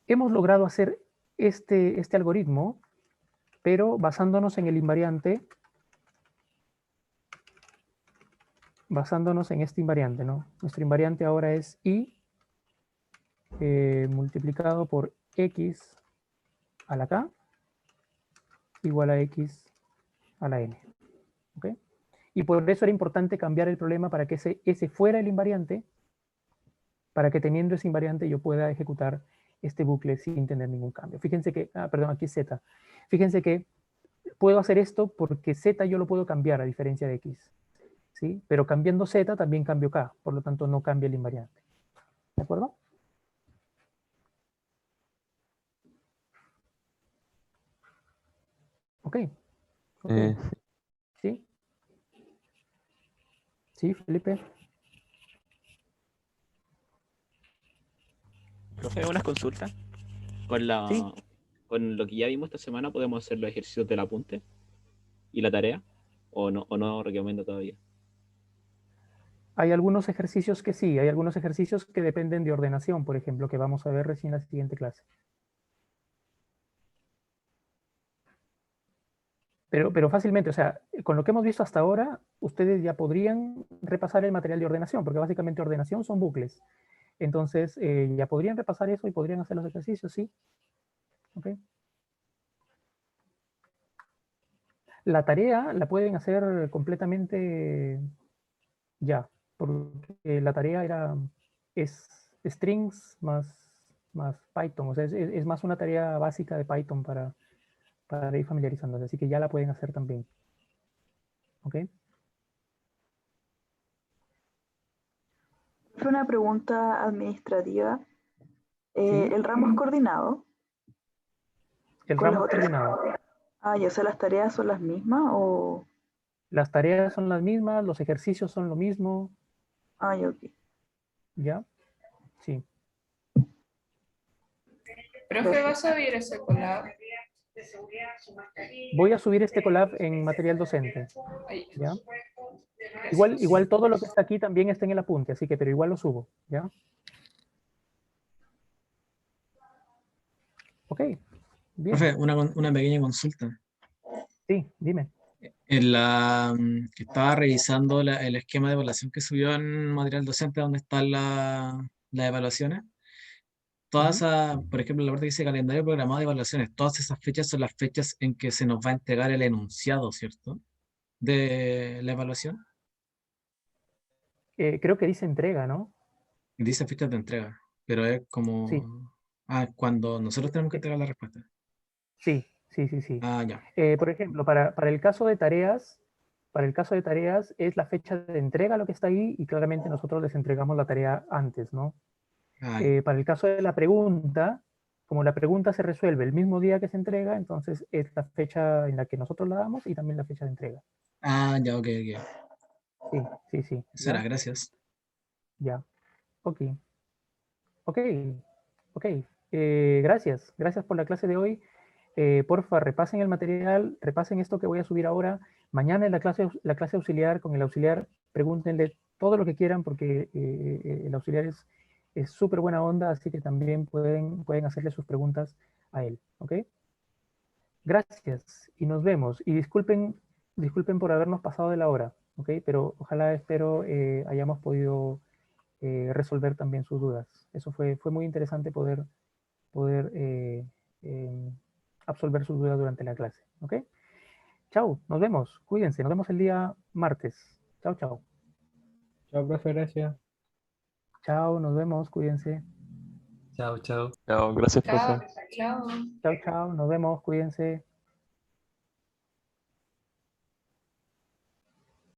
hemos logrado hacer este algoritmo, pero basándonos en el invariante, basándonos en este invariante, ¿no? Nuestro invariante ahora es i multiplicado por x a la k igual a x a la n. ¿Ok? Y por eso era importante cambiar el problema para que ese fuera el invariante, para que teniendo ese invariante yo pueda ejecutar este bucle sin tener ningún cambio. Fíjense que, perdón, aquí es z. Fíjense que puedo hacer esto porque z yo lo puedo cambiar a diferencia de x. ¿Sí? Pero cambiando z también cambio k, por lo tanto no cambia el invariante. ¿De acuerdo? Ok. Ok. ¿Sí? ¿Sí, Felipe? Profe, unas consultas. Sí. Con lo que ya vimos esta semana, ¿podemos hacer los ejercicios del apunte y la tarea? ¿O no recomiendo todavía? Hay algunos ejercicios que sí, hay algunos ejercicios que dependen de ordenación, por ejemplo, que vamos a ver recién en la siguiente clase. Pero fácilmente, o sea, con lo que hemos visto hasta ahora, ustedes ya podrían repasar el material de ordenación, porque básicamente ordenación son bucles. Entonces, ya podrían repasar eso y podrían hacer los ejercicios, ¿sí? ¿Ok? La tarea la pueden hacer completamente ya, porque la tarea es strings más Python, o sea, es más una tarea básica de Python para ir familiarizándose, así que ya la pueden hacer también. ¿Ok? Una pregunta administrativa. ¿Sí? ¿El ramo es coordinado? El con las ramo es otras? coordinado. Ah, ya sé, ¿las tareas son las mismas o...? Las tareas son las mismas, los ejercicios son lo mismo. Ah, ya, ok. ¿Ya? Sí. Profe, ¿vas a subir ese collab? Voy a subir este collab en material docente. ¿Ya? Igual todo lo que está aquí también está en el apunte, así que, pero igual lo subo. ¿Ya? Ok. Bien. Profe, una pequeña consulta. Sí, dime. Que estaba revisando el esquema de evaluación que subió en material docente donde están las evaluaciones. Todas esas, por ejemplo, la parte que dice calendario programado de evaluaciones, todas esas fechas son las fechas en que se nos va a entregar el enunciado, ¿cierto? De la evaluación. Creo que dice entrega, ¿no? Dice fechas de entrega, pero es como... Sí. cuando nosotros tenemos que entregar la respuesta. Sí. Ah, ya. Por ejemplo, para el caso de tareas, es la fecha de entrega lo que está ahí y claramente nosotros les entregamos la tarea antes, ¿no? Ah, ya. Para el caso de la pregunta, como la pregunta se resuelve el mismo día que se entrega, entonces es la fecha en la que nosotros la damos y también la fecha de entrega. Ah, ya, ok, ok. Sí. Eso era, ¿Ya? gracias. Ya. Ok. Gracias. Gracias por la clase de hoy. Porfa, repasen el material, repasen esto que voy a subir ahora. Mañana en la clase auxiliar, con el auxiliar, pregúntenle todo lo que quieran, porque el auxiliar es súper buena onda, así que también pueden hacerle sus preguntas a él. ¿Ok? Gracias y nos vemos. Y disculpen por habernos pasado de la hora, ¿ok? Pero espero hayamos podido resolver también sus dudas. Eso fue muy interesante poder absolver sus dudas durante la clase, ¿ok? Chao, nos vemos, cuídense, nos vemos el día martes. Chao. Chao, profe, gracias. Chao, nos vemos, cuídense. Chao. Chao, gracias, Chao, profe. chao. Chao, nos vemos, cuídense.